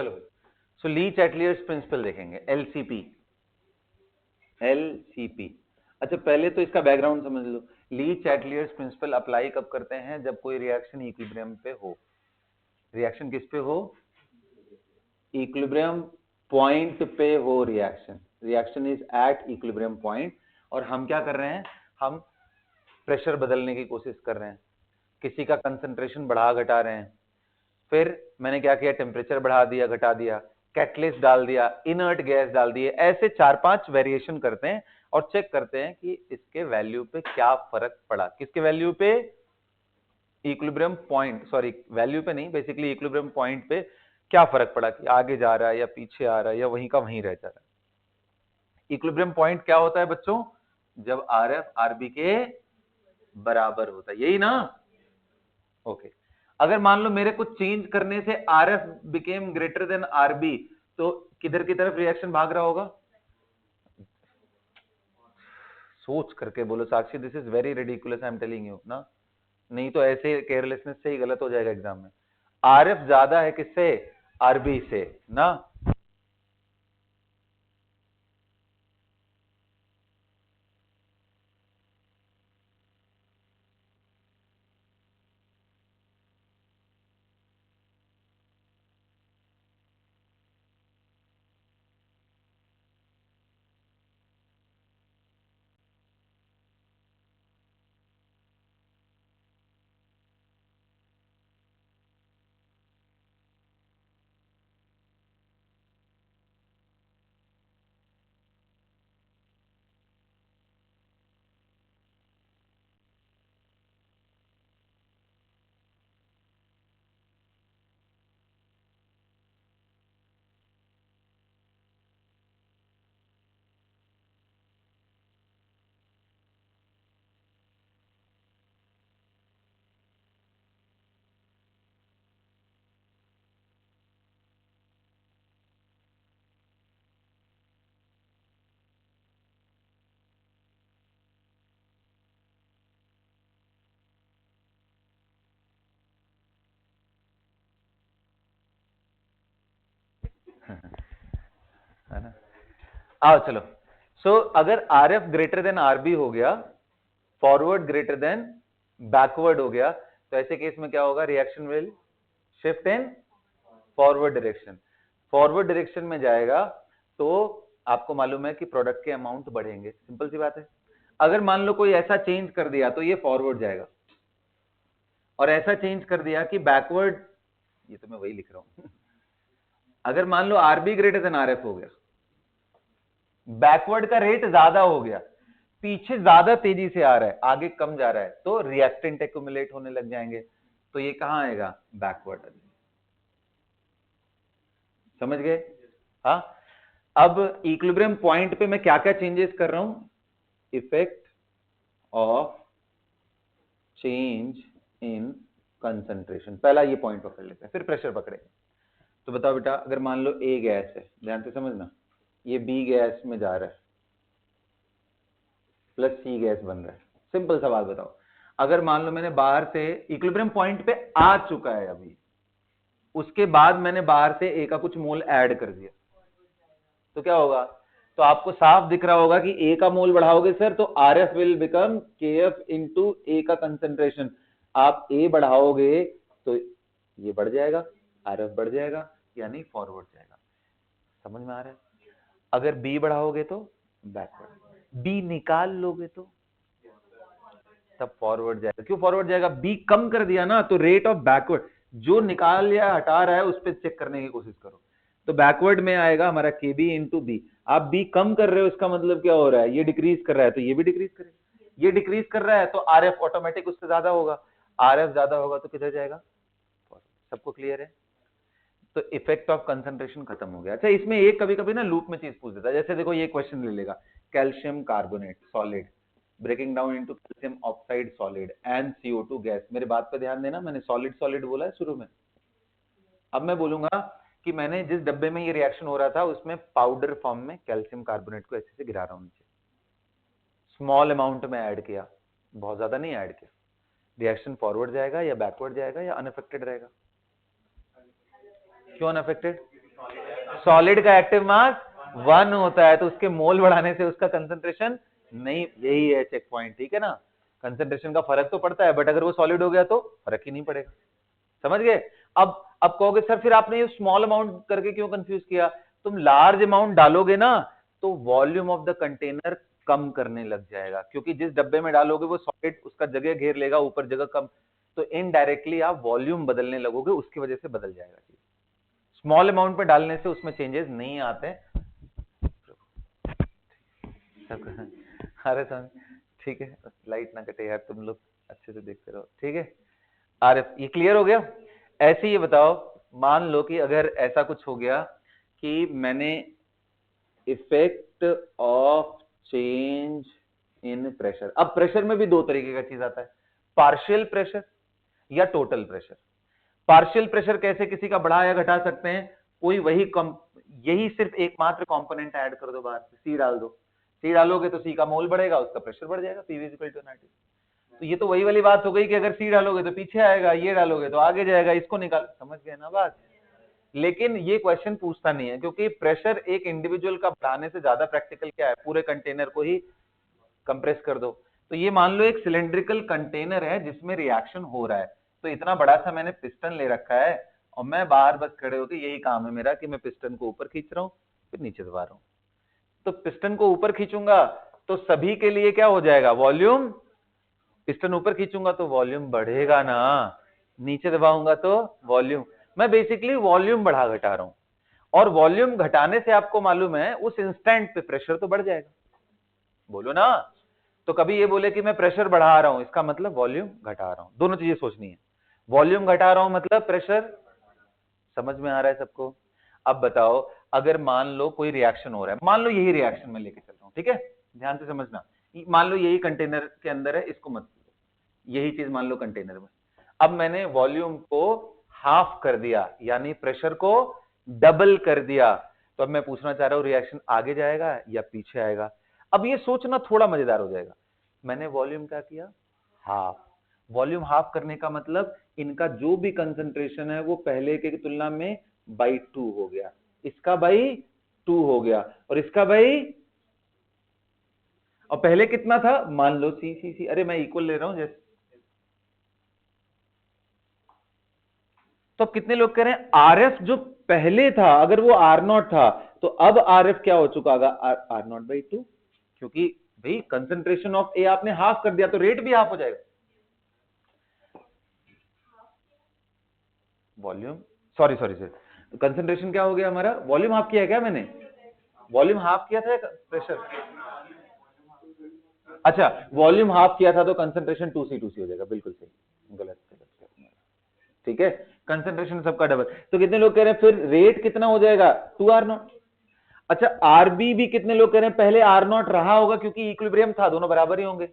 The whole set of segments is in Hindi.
चलो सो ली चैटलियर्स प्रिंसिपल देखेंगे, एलसीपी। अच्छा पहले तो इसका बैकग्राउंड समझ लो। ली चैटलियर्स प्रिंसिपल अप्लाई कब करते हैं? जब कोई रिएक्शन इक्विलिब्रियम पे हो। रिएक्शन किस पे हो? इक्विलिब्रियम पॉइंट पे हो reaction is at equilibrium point. और हम क्या कर रहे हैं? हम प्रेशर बदलने की कोशिश कर रहे हैं, किसी का कंसंट्रेशन बढ़ा घटा रहे हैं। फिर मैंने क्या किया? टेम्परेचर बढ़ा दिया, घटा दिया, कैटलिस्ट डाल दिया, इनर्ट गैस डाल दिए। ऐसे 4-5 वेरिएशन करते हैं और चेक करते हैं कि इसके वैल्यू पे क्या फर्क पड़ा। किसके वैल्यू पे? इक्विलिब्रियम पॉइंट, सॉरी वैल्यू पे नहीं, बेसिकली इक्विलिब्रियम पॉइंट पे क्या फर्क पड़ा कि आगे जा रहा है या पीछे आ रहा है या वहीं का वहीं रह जा रहा है। इक्विलिब्रियम पॉइंट क्या होता है बच्चों? जब आरएफ आरबी के बराबर होता है, यही ना? ओके। अगर मान लो मेरे को चेंज करने से RF became greater than RB, तो किधर की तरफ रिएक्शन भाग रहा होगा? सोच करके बोलो Sakshi, this is very ridiculous, I am telling you ना। नहीं तो ऐसे केयरलेसनेस से ही गलत हो जाएगा एग्जाम में। आरएफ ज्यादा है किससे? आरबी से ना। है ना? आओ चलो। सो अगर आरएफ ग्रेटर देन आरबी हो गया, फॉरवर्ड ग्रेटर देन बैकवर्ड हो गया, तो ऐसे केस में क्या होगा? Reaction will shift in forward direction. Forward direction में जाएगा तो आपको मालूम है कि प्रोडक्ट के अमाउंट बढ़ेंगे, सिंपल सी बात है। अगर मान लो कोई ऐसा चेंज कर दिया तो ये फॉरवर्ड जाएगा, और ऐसा चेंज कर दिया कि बैकवर्ड, ये तो मैं वही लिख रहा हूं। अगर मान लो आरबी ग्रेटर देन आरएफ हो गया, बैकवर्ड का रेट ज्यादा हो गया, पीछे ज्यादा तेजी से आ रहा है, आगे कम जा रहा है, तो रिएक्टेंट एक्यूमुलेट होने लग जाएंगे, तो ये कहां आएगा? बैकवर्ड। समझ गए? हाँ। अब इक्विलिब्रियम पॉइंट पे मैं क्या क्या चेंजेस कर रहा हूं? Effect of change in concentration, पहला ये पॉइंट पकड़ लेते हैं, फिर प्रेशर पकड़ेंगे। तो बताओ बेटा, अगर मान लो ए गैस है, ध्यान से समझना, ये बी गैस में जा रहा है, प्लस सी गैस बन रहा है। सिंपल सवाल बताओ, अगर मान लो मैंने बाहर से इक्विलिब्रियम पॉइंट पे आ चुका है अभी, उसके बाद मैंने बाहर से ए का कुछ मोल ऐड कर दिया, तो क्या होगा? तो आपको साफ दिख रहा होगा कि ए का मोल बढ़ाओगे सर तो आर एफ विल बिकम के एफ इंटू ए का कंसेंट्रेशन। आप ए बढ़ाओगे तो ये बढ़ जाएगा, आर एफ बढ़ जाएगा, यानी फॉरवर्ड जाएगा। समझ में आ रहा है? अगर बी बढ़ाओगे तो बैकवर्ड, बी निकाल लोगे तो तब फॉरवर्ड जाएगा। क्यों फॉरवर्ड जाएगा? बी कम कर दिया ना, तो रेट ऑफ बैकवर्ड, जो निकाल या हटा रहा है उस पर चेक करने की कोशिश करो। तो बैकवर्ड में आएगा हमारा के बी इंटू बी। आप बी कम कर रहे हो, इसका मतलब क्या हो रहा है? ये डिक्रीज कर रहा है तो ये भी डिक्रीज करेगा। ये डिक्रीज कर रहा है तो आर एफ ऑटोमेटिक उससे ज्यादा होगा, आर एफ ज्यादा होगा तो किधर जाएगा? सबको क्लियर है? तो इफेक्ट ऑफ कंसंट्रेशन खत्म हो गया। अच्छा इसमें एक कभी कभी ना लूप में चीज पूछ देता है, जैसे देखो ये क्वेश्चन ले लेगा, calcium carbonate solid breaking down into calcium oxide solid and CO2 gas. मेरे बात पे ध्यान देना, मैंने सॉलिड सॉलिड बोला है शुरू में। अब मैं बोलूंगा कि मैंने जिस डब्बे में ये रिएक्शन हो रहा था उसमें पाउडर फॉर्म में कैल्शियम कार्बोनेट को ऐसे से गिरा रहा हूं नीचे, स्मॉल अमाउंट में ऐड किया, बहुत ज्यादा नहीं ऐड किया। रिएक्शन फॉरवर्ड जाएगा या बैकवर्ड जाएगा या अनअफेक्टेड रहेगा? क्यों अनअफेक्टेड? सॉलिड का एक्टिव मास 1 होता है, तो उसके मोल बढ़ाने से उसका कंसंट्रेशन नहीं, यही है चेक पॉइंट, ठीक है ना। कंसंट्रेशन का फर्क तो पड़ता है, बट अगर वो सॉलिड हो गया तो फर्क ही नहीं पड़ेगा, समझ गए। अब कहोगे सर फिर आपने ये स्मॉल अमाउंट करके क्यों कंफ्यूज किया। तुम लार्ज अमाउंट डालोगे ना तो वॉल्यूम ऑफ द कंटेनर कम करने लग जाएगा, क्योंकि जिस डब्बे में डालोगे वो सॉलिड उसका जगह घेर लेगा, ऊपर जगह कम, तो इनडायरेक्टली आप वॉल्यूम बदलने लगोगे, उसकी वजह से बदल जाएगा चीज। स्मॉल अमाउंट पे डालने से उसमें चेंजेस नहीं आते। अरे सर ठीक है, लाइट ना कटे यार, तुम लोग अच्छे से देखते रहो, ठीक है। आरिफ ये क्लियर हो गया। ऐसे ये बताओ, मान लो कि अगर ऐसा कुछ हो गया कि मैंने effect of change in pressure, अब प्रेशर में भी दो तरीके का चीज आता है, पार्शियल प्रेशर या टोटल प्रेशर। पार्शियल प्रेशर कैसे किसी का बढ़ा या घटा सकते हैं, कोई यही सिर्फ एकमात्र कंपोनेंट ऐड कर दो, बाहर से सी डाल दो, सी डालोगे तो सी का मोल बढ़ेगा, उसका प्रेशर बढ़ जाएगा, पीवी इक्वल टू एनआरटी। तो ये तो वही वाली बात हो गई कि अगर सी डालोगे तो पीछे आएगा, ये डालोगे तो आगे जाएगा, इसको निकाल, समझ गए ना बात। लेकिन ये क्वेश्चन पूछता नहीं है, क्योंकि प्रेशर एक इंडिविजुअल का बढ़ाने से ज्यादा प्रैक्टिकल क्या है, पूरे कंटेनर को ही कंप्रेस कर दो। तो ये मान लो एक सिलेंड्रिकल कंटेनर है जिसमें रिएक्शन हो रहा है, तो इतना बड़ा सा मैंने पिस्टन ले रखा है और मैं बाहर बस खड़े होकर, यही काम है मेरा कि मैं पिस्टन को ऊपर खींच रहा हूँ फिर नीचे दबा रहा हूँ। तो पिस्टन को ऊपर खींचूंगा तो सभी के लिए क्या हो जाएगा, वॉल्यूम, पिस्टन ऊपर खींचूंगा तो वॉल्यूम बढ़ेगा ना, नीचे दबाऊंगा तो वॉल्यूम, मैं बेसिकली वॉल्यूम बढ़ा घटा रहा हूं। और वॉल्यूम घटाने से आपको मालूम है उस इंस्टेंट पे प्रेशर तो बढ़ जाएगा, बोलो ना। तो कभी ये बोले कि मैं प्रेशर बढ़ा रहा हूं, इसका मतलब वॉल्यूम घटा रहा हूं, दोनों चीजें सोचनी है। वॉल्यूम घटा रहा हूं मतलब प्रेशर, समझ में आ रहा है सबको। अब बताओ, अगर मान लो कोई रिएक्शन हो रहा है, मान लो यही रिएक्शन मैं लेके चल रहा हूं, ठीक है, ध्यान से समझना। मान लो यही कंटेनर के अंदर है, इसको मत, यही चीज मान लो कंटेनर में, अब मैंने वॉल्यूम को हाफ कर दिया, यानी प्रेशर को डबल कर दिया, तो अब मैं पूछना चाह रहा हूं रिएक्शन आगे जाएगा या पीछे आएगा। अब ये सोचना थोड़ा मजेदार हो जाएगा, मैंने वॉल्यूम क्या किया, हाफ। वॉल्यूम हाफ करने का मतलब इनका जो भी कंसंट्रेशन है वो पहले के तुलना में बाई 2 हो गया, इसका बाई 2 हो गया और इसका बाई, और पहले कितना था, मान लो सी सी सी, अरे मैं इक्वल ले रहा हूं जैसे। तो अब कितने लोग कह रहे हैं आरएफ जो पहले था अगर वो आर नॉट था तो अब आरएफ क्या हो चुका होगा, आर नॉट बाई 2, क्योंकि भाई कंसंट्रेशन ऑफ ए आपने हाफ कर दिया तो रेट भी हाफ हो जाएगा। Volume, sorry sorry sir, concentration क्या हो गया हमारा, वॉल्यूम हाफ किया है क्या मैंने, वॉल्यूम हाफ किया था प्रेशर, अच्छा वॉल्यूम हाफ किया था तो कंसंट्रेशन 2C हो जाएगा, बिल्कुल सही, गलत ठीक है, कंसंट्रेशन सबका डबल, तो कितने लोग कह रहे हैं फिर रेट कितना हो जाएगा 2R0। अच्छा आरबी भी कितने लोग कह रहे हैं पहले R0 रहा होगा क्योंकि इक्विलिब्रियम था, दोनों बराबर ही होंगे,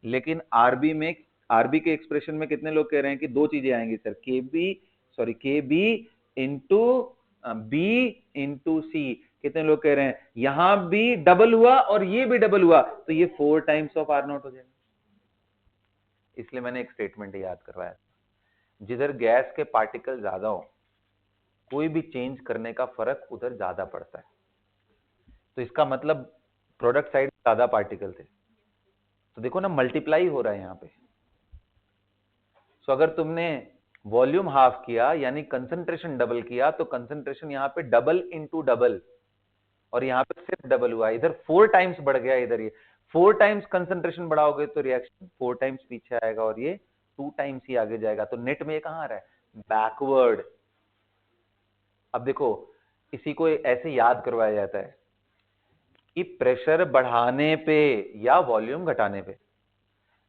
लेकिन आरबी में, आरबी के एक्सप्रेशन में कितने लोग कह रहे हैं कि दो चीजें आएंगी सर, के बी इंटू बी इंटू सी, कितने लोग कह रहे हैं यहां भी डबल हुआ और ये भी डबल हुआ तो ये 4 टाइम्स ऑफ R0 हो जाएगा। इसलिए मैंने एक स्टेटमेंट याद करवाया, जिधर गैस के पार्टिकल ज्यादा हो कोई भी चेंज करने का फर्क उधर ज्यादा पड़ता है, तो इसका मतलब प्रोडक्ट साइड ज्यादा पार्टिकल थे, तो देखो ना मल्टीप्लाई हो रहा है यहां पे। सो अगर तुमने वॉल्यूम हाफ किया यानी कंसंट्रेशन डबल किया तो कंसंट्रेशन यहां पे डबल इंटू डबल, और यहां पे सिर्फ डबल हुआ, इधर 4 टाइम्स बढ़ गया, इधर ये 4 टाइम्स कंसंट्रेशन बढ़ाओगे तो रिएक्शन 4 टाइम्स पीछे आएगा और ये 2 टाइम्स ही आगे जाएगा, तो नेट में ये कहां आ रहा है, बैकवर्ड। अब देखो इसी को ऐसे याद करवाया जाता है कि प्रेशर बढ़ाने पे या वॉल्यूम घटाने पे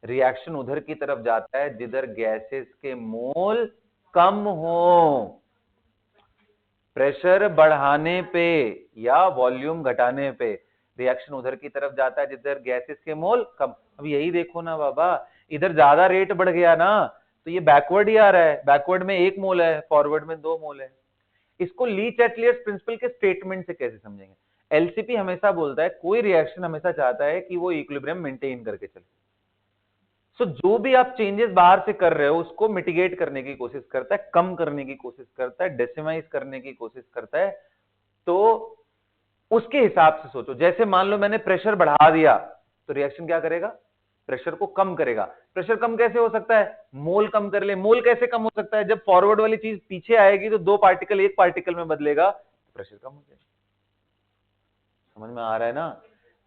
रिएक्शन उधर की तरफ जाता है जिधर गैसेस के मोल कम हो, प्रेशर बढ़ाने पे या वॉल्यूम घटाने पे रिएक्शन उधर की तरफ जाता है जिधर गैसेस के मोल कम। अब यही देखो ना बाबा, इधर ज्यादा रेट बढ़ गया ना तो ये बैकवर्ड ही आ रहा है, बैकवर्ड में 1 मोल है, फॉरवर्ड में 2 मोल है। इसको ली चैटलियर्स प्रिंसिपल के स्टेटमेंट से कैसे समझेंगे, एलसीपी हमेशा बोलता है कोई रिएक्शन हमेशा चाहता है कि वो इक्विलिब्रियम मेंटेन करके चले, सो जो भी आप चेंजेस बाहर से कर रहे हो उसको मिटिगेट करने की कोशिश करता है, कम करने की कोशिश करता है, डेसिमाइज करने की कोशिश करता है, तो उसके हिसाब से सोचो। जैसे मान लो मैंने प्रेशर बढ़ा दिया तो रिएक्शन क्या करेगा, प्रेशर को कम करेगा। प्रेशर कम कैसे हो सकता है, मोल कम कर ले। मोल कैसे कम हो सकता है, जब फॉरवर्ड वाली चीज पीछे आएगी तो दो पार्टिकल एक पार्टिकल में बदलेगा तो प्रेशर कम हो जाएगा। समझ में आ रहा है ना?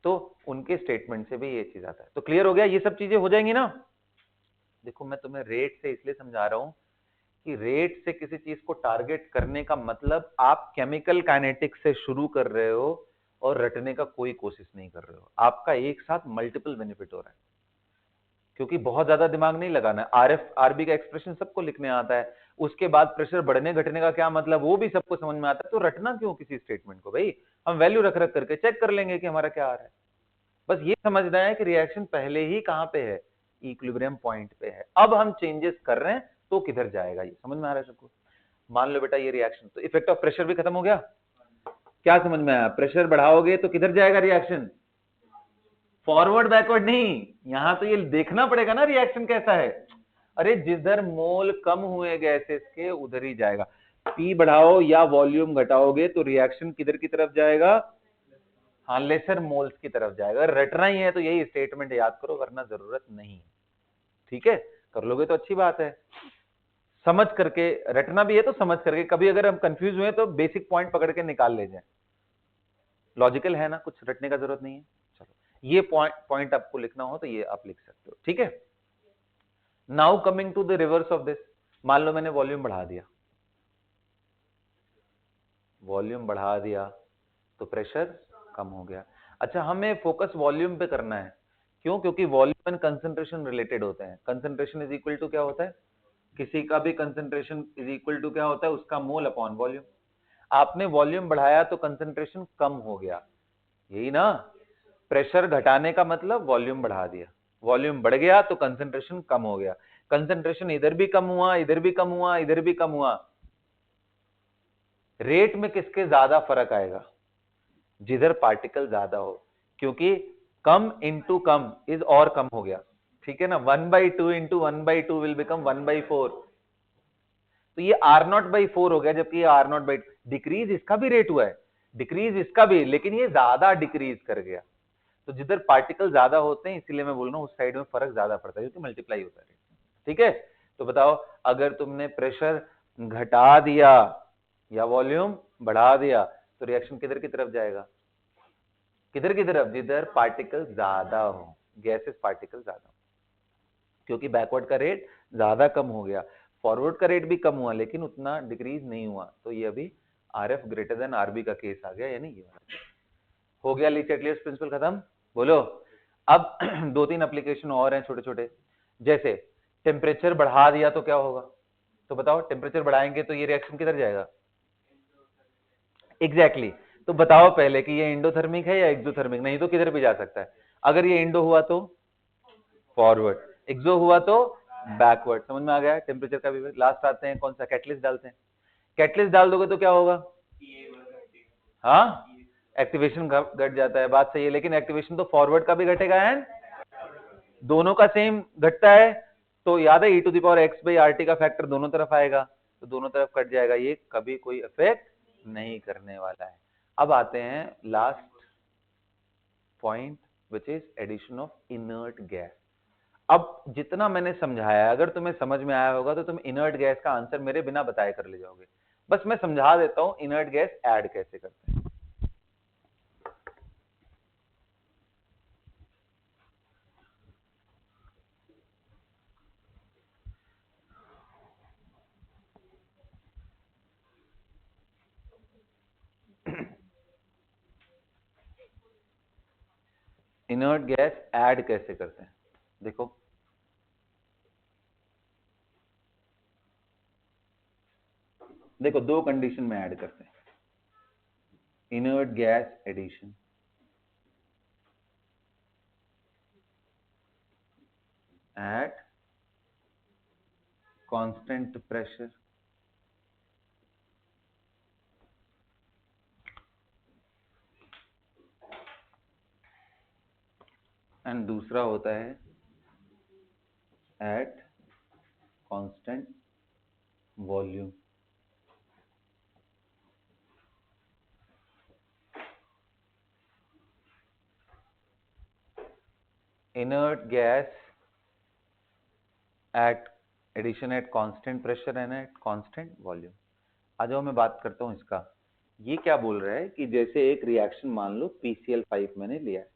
तो उनके स्टेटमेंट से भी ये चीज आता है। तो क्लियर हो गया, ये सब चीजें हो जाएंगी ना। देखो मैं तुम्हें रेट से इसलिए समझा रहा हूं कि रेट से किसी चीज को टारगेट करने का मतलब आप केमिकल काइनेटिक्स से शुरू कर रहे हो और रटने का कोई कोशिश नहीं कर रहे हो। आपका एक साथ मल्टीपल बेनिफिट हो रहा है, क्योंकि बहुत ज्यादा दिमाग नहीं लगाना है। आरएफ आरबी का एक्सप्रेशन सबको लिखने आता है, उसके बाद प्रेशर बढ़ने घटने का क्या मतलब वो भी सबको समझ में आता है। तो रटना क्यों किसी स्टेटमेंट को, भाई हम वैल्यू रख रख करके चेक कर लेंगे कि हमारा क्या आ रहा है। बस ये समझना है कि रिएक्शन पहले ही कहां पे है, इक्विलिब्रियम पॉइंट पे है। अब हम चेंजेस कर रहे हैं तो किधर जाएगा, ये समझ में आ रहा है सबको। मान लो बेटा ये रिएक्शन, तो इफेक्ट ऑफ प्रेशर भी खत्म हो गया। क्या समझ में आया, प्रेशर बढ़ाओगे तो किधर जाएगा रिएक्शन, फॉरवर्ड बैकवर्ड नहीं। यहां तो ये देखना पड़ेगा ना रिएक्शन कैसा है। अरे जिधर मोल कम हुए गैसेस के उधर ही जाएगा। पी बढ़ाओ या वॉल्यूम घटाओगे तो रिएक्शन किधर की तरफ जाएगा, हाँ लेसर मोल्स की तरफ जाएगा। रटना ही है तो यही स्टेटमेंट याद करो, वरना जरूरत नहीं। ठीक है, कर लोगे तो अच्छी बात है। समझ करके रटना भी है तो समझ करके, कभी अगर हम कंफ्यूज हुए तो बेसिक पॉइंट पकड़ के निकाल ले जाए। लॉजिकल है ना, कुछ रटने का जरूरत नहीं है। चलो ये पॉइंट आपको लिखना हो तो ये आप लिख सकते हो, ठीक है। Now coming to the reverse of this, मान लो मैंने वॉल्यूम बढ़ा दिया, वॉल्यूम बढ़ा दिया तो प्रेशर कम हो गया। अच्छा हमें फोकस वॉल्यूम पे करना है, क्यों, क्योंकि वॉल्यूम एंड कंसंट्रेशन रिलेटेड होते हैं। कंसंट्रेशन इज इक्वल टू क्या होता है, किसी का भी कंसंट्रेशन इज इक्वल टू क्या होता है, उसका मोल अपॉन वॉल्यूम। आपने वॉल्यूम बढ़ाया तो कंसंट्रेशन कम हो गया, यही ना। प्रेशर घटाने का मतलब वॉल्यूम बढ़ा दिया, वॉल्यूम बढ़ गया तो कंसंट्रेशन कम हो गया। कंसंट्रेशन इधर भी कम हुआ, इधर भी कम हुआ, इधर भी कम हुआ। रेट में किसके ज्यादा फर्क आएगा, जिधर पार्टिकल ज्यादा हो, क्योंकि कम इंटू कम इज और कम हो गया। ठीक है ना, 1/2 इंटू 1/2 विल बिकम 1/4। तो ये R0/4 हो गया, जबकि ये R0/, डिक्रीज इसका भी रेट हुआ है, डिक्रीज इसका भी, लेकिन ये ज्यादा डिक्रीज कर गया। तो जिधर पार्टिकल ज्यादा होते हैं, इसीलिए मैं बोल रहा हूं उस साइड में फर्क ज्यादा पड़ता है, क्योंकि मल्टीप्लाई होता है। ठीक है, तो बताओ अगर तुमने प्रेशर घटा दिया या वॉल्यूम बढ़ा दिया तो रिएक्शन किधर की तरफ जाएगा, किधर की तरफ, जिधर पार्टिकल ज्यादा हो, गैसेस पार्टिकल ज्यादा हो। क्योंकि बैकवर्ड का रेट ज्यादा कम हो गया, फॉरवर्ड का रेट भी कम हुआ लेकिन उतना डिक्रीज नहीं हुआ। तो ये अभी आरएफ ग्रेटर देन आरबी का केस आ गया, यानी ये हो गया। ली चैटलियर्स प्रिंसिपल खत्म, बोलो। अब दो तीन एप्लीकेशन और हैं छोटे छोटे, जैसे टेम्परेचर बढ़ा दिया तो क्या होगा, तो बताओ टेम्परेचर बढ़ाएंगे तो ये रिएक्शन किधर जाएगा, एग्जैक्टली तो बताओ पहले कि ये इंडोथर्मिक है या एक्सोथर्मिक, नहीं तो किधर भी जा सकता है। अगर ये इंडो हुआ तो फॉरवर्ड, एक्सो हुआ तो बैकवर्ड। समझ में आ गया टेम्परेचर का भी। लास्ट आते हैं कौन सा, कैटलिस्ट डालते हैं। कैटलिस्ट डाल दोगे तो क्या होगा, हाँ एक्टिवेशन घट जाता है, बात सही है, लेकिन एक्टिवेशन तो फॉरवर्ड का भी घटेगा एंड दोनों का सेम घटता है। तो याद है e⁻x/RT का फैक्टर दोनों तरफ आएगा, तो दोनों तरफ कट जाएगा, ये कभी कोई इफेक्ट नहीं करने वाला है। अब आते हैं last point which is addition of inert gas. अब जितना मैंने समझाया, अगर तुम्हें समझ में आया होगा तो तुम इनर्ट गैस का आंसर मेरे बिना बताए कर ले जाओगे। बस मैं समझा देता हूं इनर्ट गैस ऐड कैसे करते हैं। इनर्ट गैस ऐड कैसे करते हैं, देखो देखो दो कंडीशन में ऐड करते हैं inert gas addition. At constant pressure and दूसरा होता है at constant volume. Inert gas at addition at constant pressure and at constant volume. आ जाओ मैं बात करता हूं इसका। ये क्या बोल रहा है कि जैसे एक रिएक्शन मान लो PCl5 मैंने लिया है,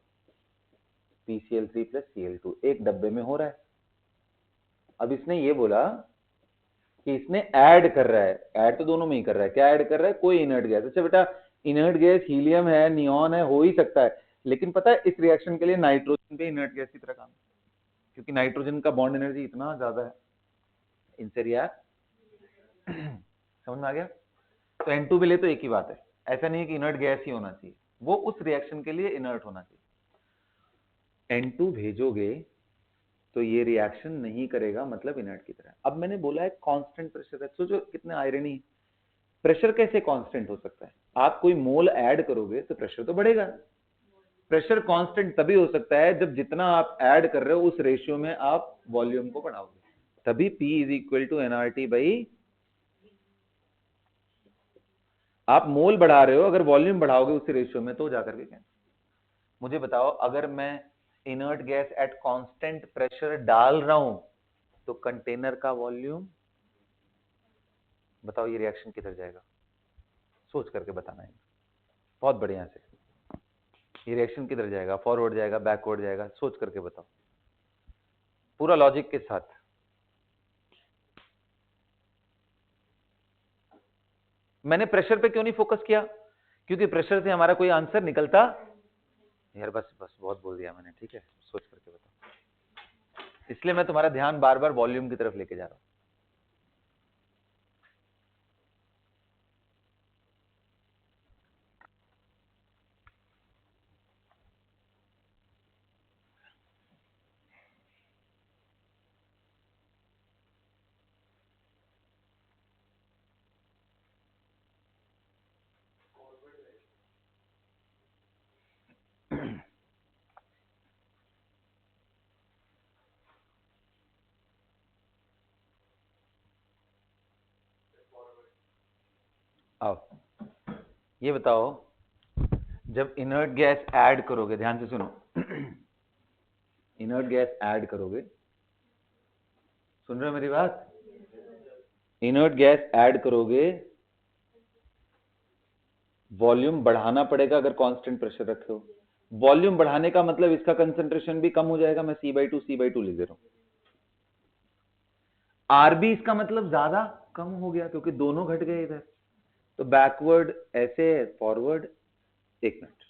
PCl3 प्लस Cl2 एक डब्बे में हो रहा है। अब इसने ये बोला कि इसने ऐड कर रहा है, ऐड तो दोनों में ही कर रहा है, क्या ऐड कर रहा है, कोई इनर्ट गैस। अच्छा बेटा, इनर्ट गैस हीलियम है, नियॉन है, हो ही सकता है, लेकिन पता है इस रिएक्शन के लिए नाइट्रोजन पे इनर्ट गैस की तरह काम, क्योंकि नाइट्रोजन का बॉन्ड एनर्जी इतना ज्यादा है इनसे रिएक्ट। समझ में आ गया? तो N2 भी ले तो एक ही बात है, ऐसा नहीं है कि इनर्ट गैस ही होना चाहिए, वो उस रिएक्शन के लिए इनर्ट होना चाहिए। N2 भेजोगे तो ये रिएक्शन नहीं करेगा, मतलब इनर्ट की तरह। अब मैंने बोला है कांस्टेंट प्रेशर है, सोचो कितने आयरनी, प्रेशर कैसे कांस्टेंट हो सकता है? आप कोई मोल ऐड करोगे तो प्रेशर तो बढ़ेगा। प्रेशर कांस्टेंट तभी हो सकता है जब जितना आप ऐड कर रहे हो उस रेशियो में आप वॉल्यूम को बढ़ाओगे, तभी P is equal to nRT by. आप मोल बढ़ा रहे हो, अगर वॉल्यूम बढ़ाओगे उसी रेशियो में तो जाकर के क्या। मुझे बताओ, अगर मैं inert gas eight constant pressure डाल रहा हूं तो कंटेनर का वॉल्यूम, बताओ ये रिएक्शन किधर जाएगा? सोच करके बताना है बहुत बढ़िया से। ये रिएक्शन किधर जाएगा? फॉरवर्ड जाएगा, बैकवर्ड जाएगा? सोच करके बताओ पूरा लॉजिक के साथ। मैंने प्रेशर पे क्यों नहीं फोकस किया? क्योंकि प्रेशर से हमारा कोई आंसर निकलता यार, बस बस बहुत बोल दिया मैंने, ठीक है, सोच करके बताओ। इसलिए मैं तुम्हारा ध्यान बार बार वॉल्यूम की तरफ लेके जा रहा हूं। आओ ये बताओ, जब इनर्ट गैस ऐड करोगे, ध्यान से सुनो, इनर्ट गैस ऐड करोगे, सुन रहे हो मेरी बात? इनर्ट गैस ऐड करोगे, वॉल्यूम बढ़ाना पड़ेगा अगर कांस्टेंट प्रेशर रखे हो। वॉल्यूम बढ़ाने का मतलब इसका कंसंट्रेशन भी कम हो जाएगा, मैं C/2 लिख दे रहा हूं। आरबी इसका मतलब ज्यादा कम हो गया क्योंकि दोनों घट गए इधर, तो बैकवर्ड ऐसे, फॉरवर्ड, एक मिनट,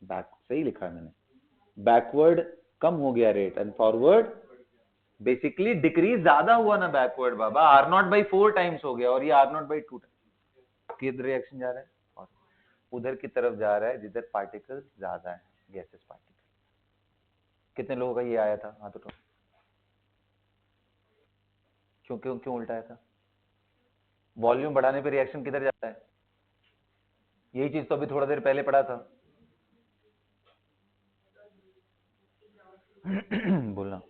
बैक सही लिखा है मैंने, बैकवर्ड कम हो गया rate and forward basically decrease ज्यादा हुआ ना बैकवर्ड बाबा, R0/4 टाइम्स हो गया और ये R0/2 टाइम्स। किधर रिएक्शन जा रहा है? और उधर की तरफ जा रहा है जिधर पार्टिकल ज्यादा है, गैसेस पार्टिकल। कितने लोगों का ये आया था हाथ उठाओ? क्यों क्यों क्यों उल्टा आया था? वॉल्यूम बढ़ाने पे रिएक्शन किधर जाता है? यही चीज तो अभी थोड़ा देर पहले पढ़ा था। बोलना।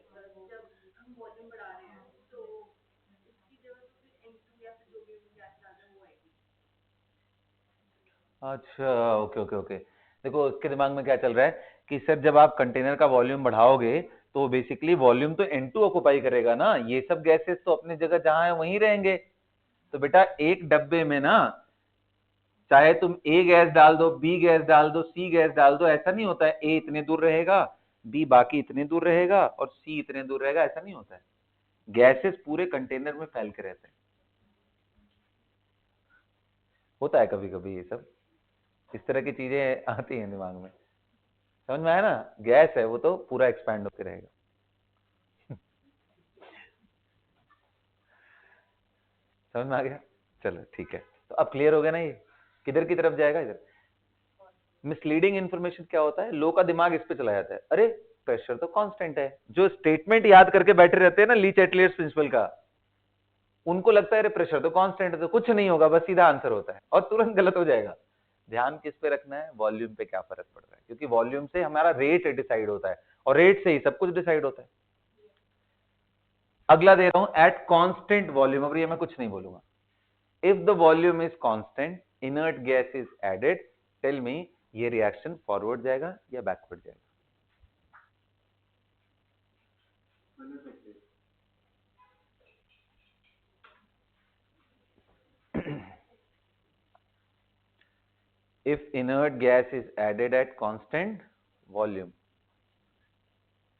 अच्छा, ओके ओके ओके। देखो उसके दिमाग में क्या चल रहा है कि सर जब आप कंटेनर का वॉल्यूम बढ़ाओगे तो बेसिकली वॉल्यूम तो N2 ऑक्युपाई करेगा ना, ये सब गैसेस तो अपनी जगह जहां है वहीं रहेंगे। तो बेटा एक डब्बे में ना, चाहे तुम A गैस डाल दो, B गैस डाल दो, C गैस डाल दो, ऐसा नहीं होता है A इतने दूर रहेगा, B बाकी इतने दूर रहेगा और C इतने दूर रहेगा, ऐसा नहीं होता है। गैसेस पूरे कंटेनर में फैल के रहते हैं। होता है कभी कभी ये सब, इस तरह की चीजें आती हैं दिमाग में। समझ में आया ना? गैस है वो तो पूरा एक्सपैंड होते रहेगा। समझ में आ गया? चलो ठीक है, तो अब क्लियर हो गया ना ये किधर की तरफ जाएगा? इधर। मिसलीडिंग इंफॉर्मेशन क्या होता है, लोग का दिमाग इस पे चला जाता है, अरे प्रेशर तो कांस्टेंट है। जो स्टेटमेंट याद करके बैठे रहते हैं ना ली चैटलियर्स प्रिंसिपल का, उनको लगता है अरे प्रेशर तो कांस्टेंट है तो कुछ नहीं होगा, बस सीधा आंसर होता है, और तुरंत गलत हो जाएगा। ध्यान किस पे रखना है? वॉल्यूम पे क्या फर्क पड़ रहा है, क्योंकि वॉल्यूम से हमारा रेट डिसाइड होता है और रेट से ही सब कुछ डिसाइड होता है। अगला दे रहा हूं, एट कांस्टेंट वॉल्यूम, अब ये मैं कुछ नहीं बोलूंगा। If the volume is constant, inert gas is added, tell me ये रिएक्शन फॉरवर्ड जाएगा या बैकवर्ड जाएगा? If inert gas is added at constant volume,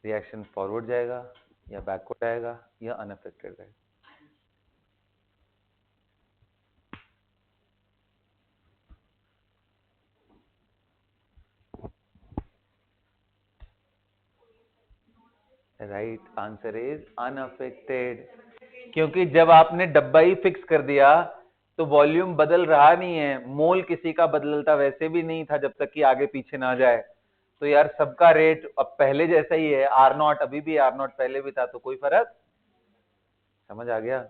reaction forward जाएगा या बैकवर्ड आएगा या अनअफेक्टेड रहेगा। राइट आंसर इज अनअफेक्टेड, क्योंकि जब आपने डब्बा ही फिक्स कर दिया तो वॉल्यूम बदल रहा नहीं है, मोल किसी का बदलता वैसे भी नहीं था जब तक कि आगे पीछे ना जाए। तो यार सबका रेट अब पहले जैसा ही है, आर नॉट अभी भी, आर नॉट पहले भी था, तो कोई फर्क, समझ आ गया।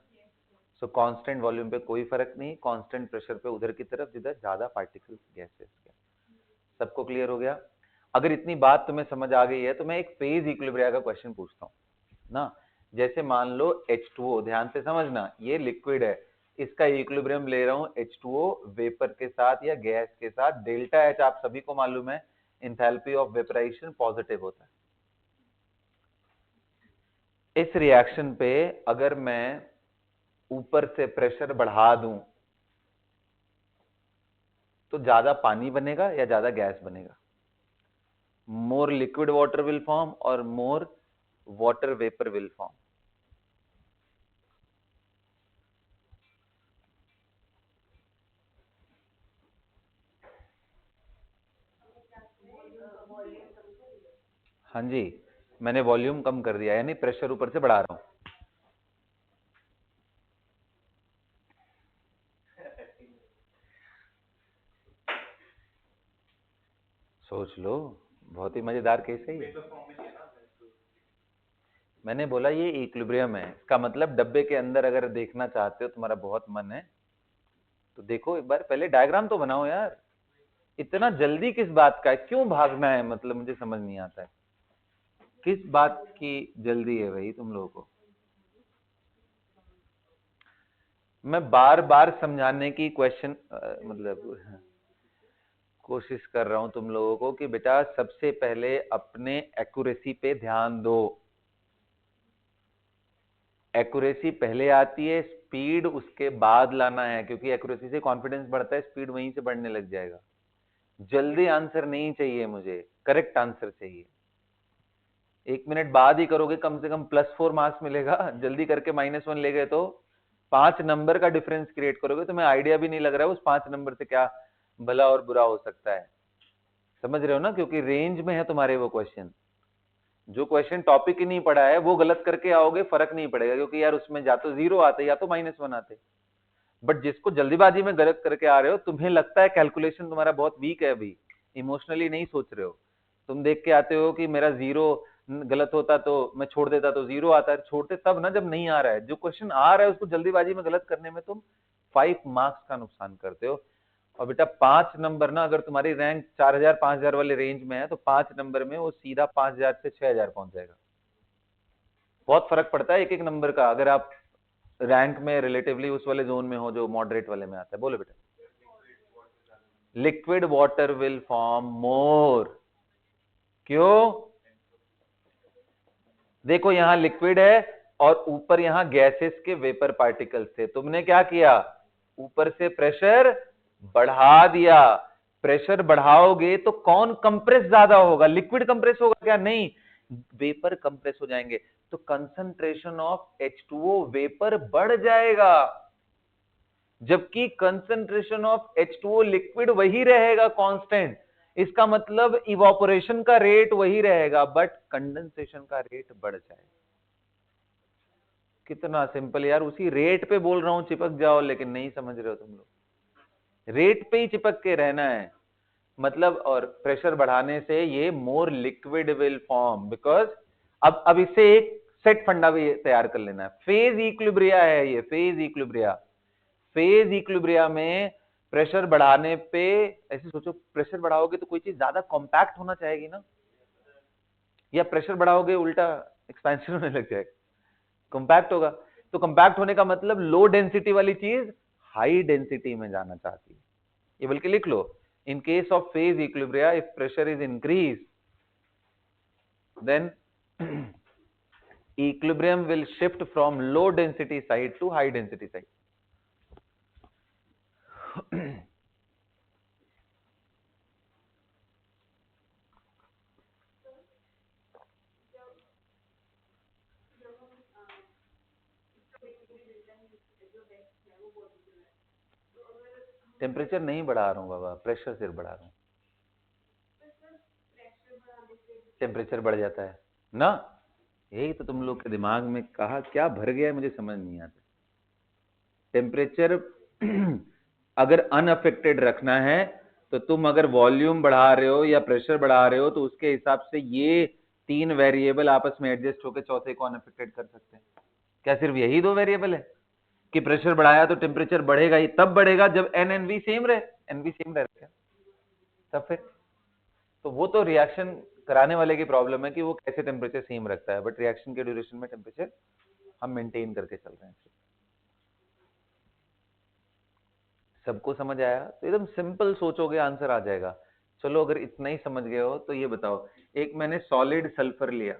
सो कांस्टेंट वॉल्यूम पे कोई फर्क नहीं, कांस्टेंट प्रेशर पे उधर की तरफ जिधर ज्यादा पार्टिकल्स गैसेस के। सबको क्लियर हो गया? अगर इतनी बात तुम्हें समझ आ गई है तो मैं एक फेज इक्विलिब्रिया का क्वेश्चन पूछता हूँ ना। जैसे मान लो H2O, ध्यान से समझना, ये लिक्विड है, इसका इक्विलिब्रियम ले रहा हूं H2O वेपर के साथ या गैस के साथ। डेल्टा H आप सभी को मालूम है, एंथैल्पी ऑफ वेपराइजेशन पॉजिटिव होता है। इस रिएक्शन पे अगर मैं ऊपर से प्रेशर बढ़ा दूं तो ज्यादा पानी बनेगा या ज्यादा गैस बनेगा? मोर लिक्विड वाटर विल फॉर्म और more water vapour will form. हाँ जी, मैंने वॉल्यूम कम कर दिया, यानी प्रेशर ऊपर से बढ़ा रहा हूं। सोच लो, बहुत ही मजेदार केस है ये। मैंने बोला ये इक्विलिब्रियम है, इसका मतलब डब्बे के अंदर अगर देखना चाहते हो, तुम्हारा बहुत मन है तो देखो एक बार, पहले डायग्राम तो बनाओ यार। इतना जल्दी किस बात का है, क्यों भागना है, मतलब मुझे समझ नहीं आता है किस बात की जल्दी है भाई तुम लोगों को। मैं बार बार समझाने की मतलब कोशिश कर रहा हूं तुम लोगों को कि बेटा सबसे पहले अपने एक्यूरेसी पे ध्यान दो। एक्यूरेसी पहले आती है, स्पीड उसके बाद लाना है, क्योंकि एक्यूरेसी से कॉन्फिडेंस बढ़ता है, स्पीड वहीं से बढ़ने लग जाएगा। जल्दी आंसर नहीं चाहिए मुझे, करेक्ट आंसर चाहिए। 1 मिनट बाद ही करोगे कम से कम +4 मार्क्स मिलेगा, जल्दी करके -1 ले गए तो 5 नंबर का डिफरेंस क्रिएट करोगे, तो मैं आइडिया भी नहीं लग रहा है उस 5 नंबर से क्या भला और बुरा हो सकता है। समझ रहे हो ना, क्योंकि रेंज में है तुम्हारे वो क्वेश्चन। जो क्वेश्चन टॉपिक ही नहीं पढ़ा है वो गलत करके आओगे, फर्क नहीं पड़ेगा, क्योंकि यार उसमें या तो 0 आते या तो -1 आते। बट जिसको जल्दीबाजी में गलत करके आ रहे हो, तुम्हें लगता है कैलकुलेशन तुम्हारा बहुत वीक है, अभी इमोशनली नहीं सोच रहे हो। तुम देख के आते हो कि मेरा 0 गलत होता तो मैं छोड़ देता, तो 0 आता है। छोड़ते तब ना जब नहीं आ रहा है, जो क्वेश्चन आ रहा है उसको जल्दीबाजी में गलत करने में तुम 5 मार्क्स का नुकसान करते हो। और बेटा 5 नंबर ना, अगर तुम्हारी रैंक 4000 5000 वाले रेंज में है तो 5 नंबर में वो सीधा 5000 से 6000 पहुंच जाएगा। बहुत फर्क पड़ता है एक एक नंबर का, अगर आप रैंक में रिलेटिवली उस वाले जोन में हो जो मॉडरेट वाले में आता है। बोलो बेटा। लिक्विड वाटर विल फॉर्म मोर। क्यों? देखो यहां लिक्विड है और ऊपर यहां गैसेस के वेपर पार्टिकल्स थे, तुमने क्या किया, ऊपर से प्रेशर बढ़ा दिया। प्रेशर बढ़ाओगे तो कौन कंप्रेस ज्यादा होगा, लिक्विड कंप्रेस होगा क्या? नहीं, वेपर कंप्रेस हो जाएंगे, तो कंसंट्रेशन ऑफ H2O वेपर बढ़ जाएगा, जबकि कंसंट्रेशन ऑफ H2O लिक्विड वही रहेगा कांस्टेंट। इसका मतलब इवापोरेशन का रेट वही रहेगा, बट कंडेंसेशन का रेट बढ़ जाएगा। कितना सिंपल यार, उसी रेट पे बोल रहा हूं चिपक जाओ, लेकिन नहीं समझ रहे हो तुम लोग। रेट पे ही चिपक के रहना है, मतलब। और प्रेशर बढ़ाने से ये मोर लिक्विड विल फॉर्म, बिकॉज अब इससे एक सेट फंडा भी तैयार कर लेना है। फेज इक्विलिब्रिया है ये, फेज इक्विलिब्रिया। फेज इक्विलिब्रिया में प्रेशर बढ़ाने पे, ऐसे सोचो प्रेशर बढ़ाओगे तो कोई चीज ज्यादा कॉम्पैक्ट होना चाहेगी ना, या प्रेशर बढ़ाओगे उल्टा एक्सपेंशन होने लग जाएगा, कॉम्पैक्ट होगा। तो कॉम्पैक्ट होने का मतलब लो डेंसिटी वाली चीज हाई डेंसिटी में जाना चाहती है। ये बल्कि लिख लो, in case of phase equilibria if pressure is increase then equilibrium will shift from low density side to high density side. Temperature नहीं बढ़ा रहा हूँ बाबा, प्रेशर सिर्फ बढ़ा रहा हूँ। टेम्परेचर बढ़ जाता है ना, यही तो तुम लोग के दिमाग में कहा क्या भर गया है मुझे समझ नहीं आता। टेम्परेचर अगर अनअफेक्टेड रखना है तो तुम अगर वॉल्यूम बढ़ा रहे हो या प्रेशर बढ़ा रहे हो तो उसके हिसाब से ये 3 वेरिएबल आपस में एडजस्ट होकर चौथे को अनअफेक्टेड कर सकते हैं। क्या सिर्फ यही 2 वेरिएबल है कि प्रेशर बढ़ाया तो टेम्परेचर बढ़ेगा ही, तब बढ़ेगा जब एन एन वी सेम रहे, एन वी सेम रहे क्या तब फिर तो वो तो रिएक्शन कराने वाले की प्रॉब्लम है कि वो कैसे टेम्परेचर सेम रखता है, बट रिएक्शन के ड्यूरेशन में टेम्परेचर हम मेंटेन करके चल रहे हैं। सबको समझ आया? तो एकदम सिंपल सोचोगे आंसर आ जाएगा। चलो अगर इतना ही समझ गए हो तो ये बताओ, एक मैंने सॉलिड सल्फर लिया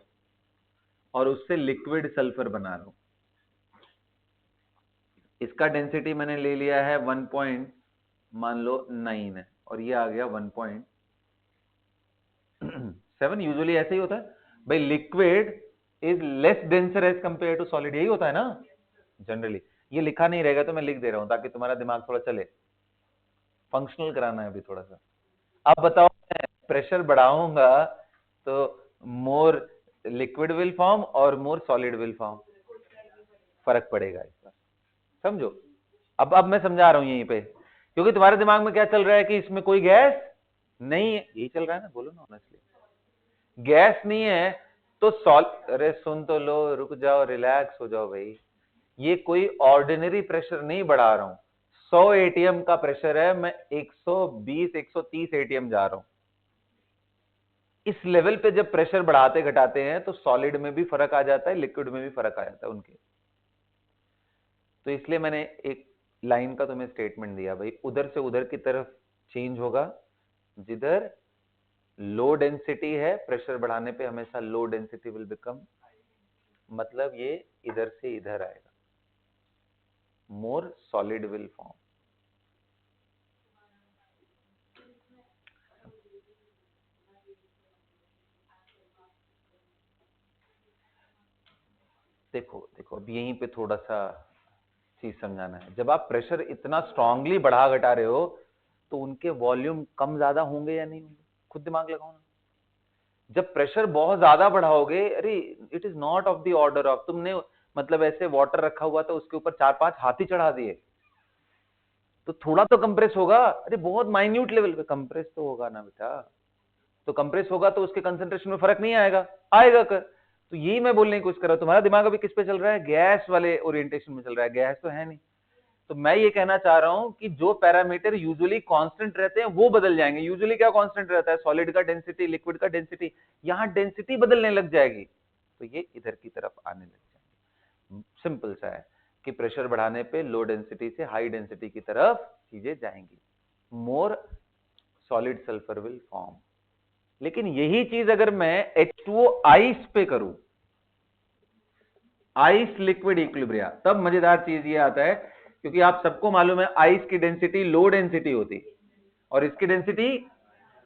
और उससे लिक्विड सल्फर बना रहा हूं, इसका डेंसिटी मैंने ले लिया है 1 मान लो 9 है और ये आ गया 1.7। यूजुअली ऐसे ही होता है भाई, liquid is less denser as compare to solid, यही होता है ना जनरली। ये लिखा नहीं रहेगा तो मैं लिख दे रहा हूं ताकि तुम्हारा दिमाग थोड़ा चले, फंक्शनल कराना है अभी थोड़ा सा। अब बताओ, मैं प्रेशर बढ़ाऊंगा तो मोर लिक्विड विल फॉर्म और मोर सॉलिड विल फॉर्म, फर्क पड़ेगा इसका, समझो। अब मैं समझा रहा हूं यहीं पे, क्योंकि तुम्हारे दिमाग में क्या चल रहा है कि इसमें कोई गैस नहीं है, यही चल रहा है ना, बोलो ना ऑनेस्टली, गैस नहीं है तो अरे सुन तो लो, रुक जाओ, रिलैक्स हो जाओ भाई, ये कोई ऑर्डिनरी प्रेशर नहीं बढ़ा रहा हूं, 100 एटीएम का प्रेशर है, मैं 120 130 एटीएम जा रहा हूं। इस लेवल पे जब प्रेशर बढ़ाते घटाते हैं तो सॉलिड में भी फर्क आ जाता है, लिक्विड में भी फर्क आ जाता है उनके। तो इसलिए मैंने एक लाइन का तुम्हें स्टेटमेंट दिया भाई, उधर से उधर की तरफ चेंज होगा, जिधर लो डेंसिटी है प्रेशर बढ़ाने पे हमेशा लो डेंसिटी विल बिकम, मतलब ये इधर से इधर आएगा, मोर सॉलिड विल फॉर्म। देखो देखो अब यहीं पे थोड़ा सा चीज समझाना है, जब आप प्रेशर इतना स्ट्रांगली बढ़ा घटा रहे हो तो उनके वॉल्यूम कम ज्यादा होंगे या नहीं होंगे, खुद दिमाग लगाओ ना। जब प्रेशर बहुत ज्यादा बढ़ाओगे, अरे it is not of the order of, तुमने मतलब ऐसे वाटर रखा हुआ था उसके ऊपर 4-5 हाथी चढ़ा दिए तो थोड़ा तो कंप्रेस होगा, अरे बहुत माइन्यूट लेवल पे कंप्रेस तो होगा ना बेटा, तो कंप्रेस होगा तो उसके कंसेंट्रेशन में फर्क नहीं आएगा, आएगा कर। तो यही मैं बोलने की कोशिश कर रहा हूं, तुम्हारा दिमाग अभी किस पे चल रहा है, गैस वाले ओरिएंटेशन में चल रहा है, गैस तो है नहीं। तो मैं ये कहना चाह रहा हूं कि जो पैरामीटर यूजुअली कांस्टेंट रहते हैं वो बदल जाएंगे। यूजुअली क्या कांस्टेंट रहता है, सॉलिड का डेंसिटी, लिक्विड का डेंसिटी, यहां डेंसिटी बदलने लग जाएगी तो ये इधर की तरफ आने लग जाएंगे। सिंपल सा है कि प्रेशर बढ़ाने पे लो डेंसिटी से हाई डेंसिटी की तरफ चीजें जाएंगी, मोर सॉलिड सल्फर विल फॉर्म। लेकिन यही चीज अगर मैं H2O आइस पे करूं, आइस लिक्विड इक्विलिब्रिया, तब मजेदार चीज ये आता है, क्योंकि आप सबको मालूम है आइस की डेंसिटी लो डेंसिटी होती और इसकी डेंसिटी,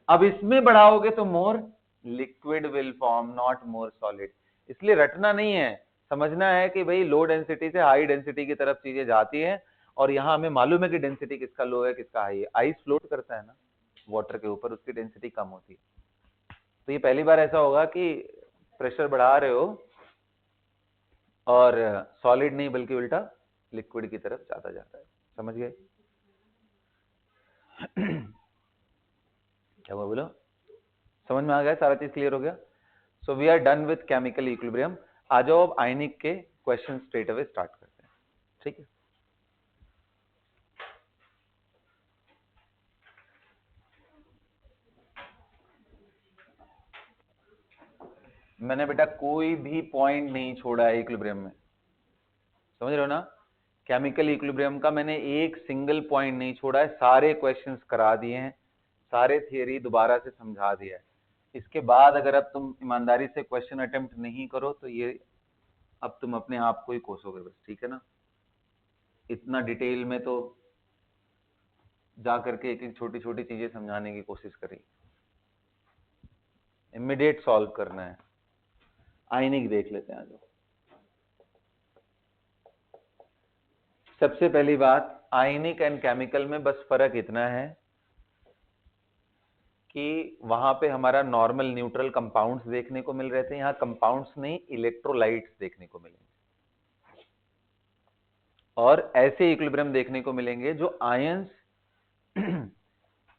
अब इसमें बढ़ाओगे तो more liquid will form, not more solid. इसलिए रटना नहीं है, समझना है कि भाई लो डेंसिटी से हाई डेंसिटी की तरफ चीजें जाती हैं और यहां हमें मालूम है कि डेंसिटी किसका लो है किसका हाई है। आइस फ्लोट करता है ना वाटर के ऊपर, उसकी डेंसिटी कम होती है। तो ये पहली बार ऐसा होगा कि प्रेशर बढ़ा रहे हो और सॉलिड नहीं बल्कि उल्टा लिक्विड की तरफ जाता जाता है, समझ गए? क्या हुआ बोलो, समझ में आ गया, सारा चीज क्लियर हो गया? So we are done with chemical equilibrium. आ जाओ अब आयनिक के क्वेश्चन स्ट्रेट अवे स्टार्ट करते हैं, ठीक है? मैंने बेटा कोई भी पॉइंट नहीं छोड़ा है इक्विलिब्रियम में, समझ रहे हो ना? केमिकल इक्विलिब्रियम का मैंने एक सिंगल पॉइंट नहीं छोड़ा है, सारे क्वेश्चंस करा दिए हैं, सारे थियरी दोबारा से समझा दिया है। इसके बाद अगर अब तुम ईमानदारी से क्वेश्चन अटेम्प्ट नहीं करो तो ये अब तुम अपने आप को ही कोसोगे बस, ठीक है ना? इतना डिटेल में तो जा करके एक एक छोटी छोटी चीजें समझाने की कोशिश करी, इमीडिएट सॉल्व करना है। आयनिक देख लेते हैं। जो सबसे पहली बात, आयनिक एंड केमिकल में बस फर्क इतना है कि वहां पे हमारा नॉर्मल न्यूट्रल कंपाउंड्स देखने को मिल रहे थे, यहां कंपाउंड्स नहीं इलेक्ट्रोलाइट्स देखने को मिलेंगे, और ऐसे इक्विलिब्रियम देखने को मिलेंगे जो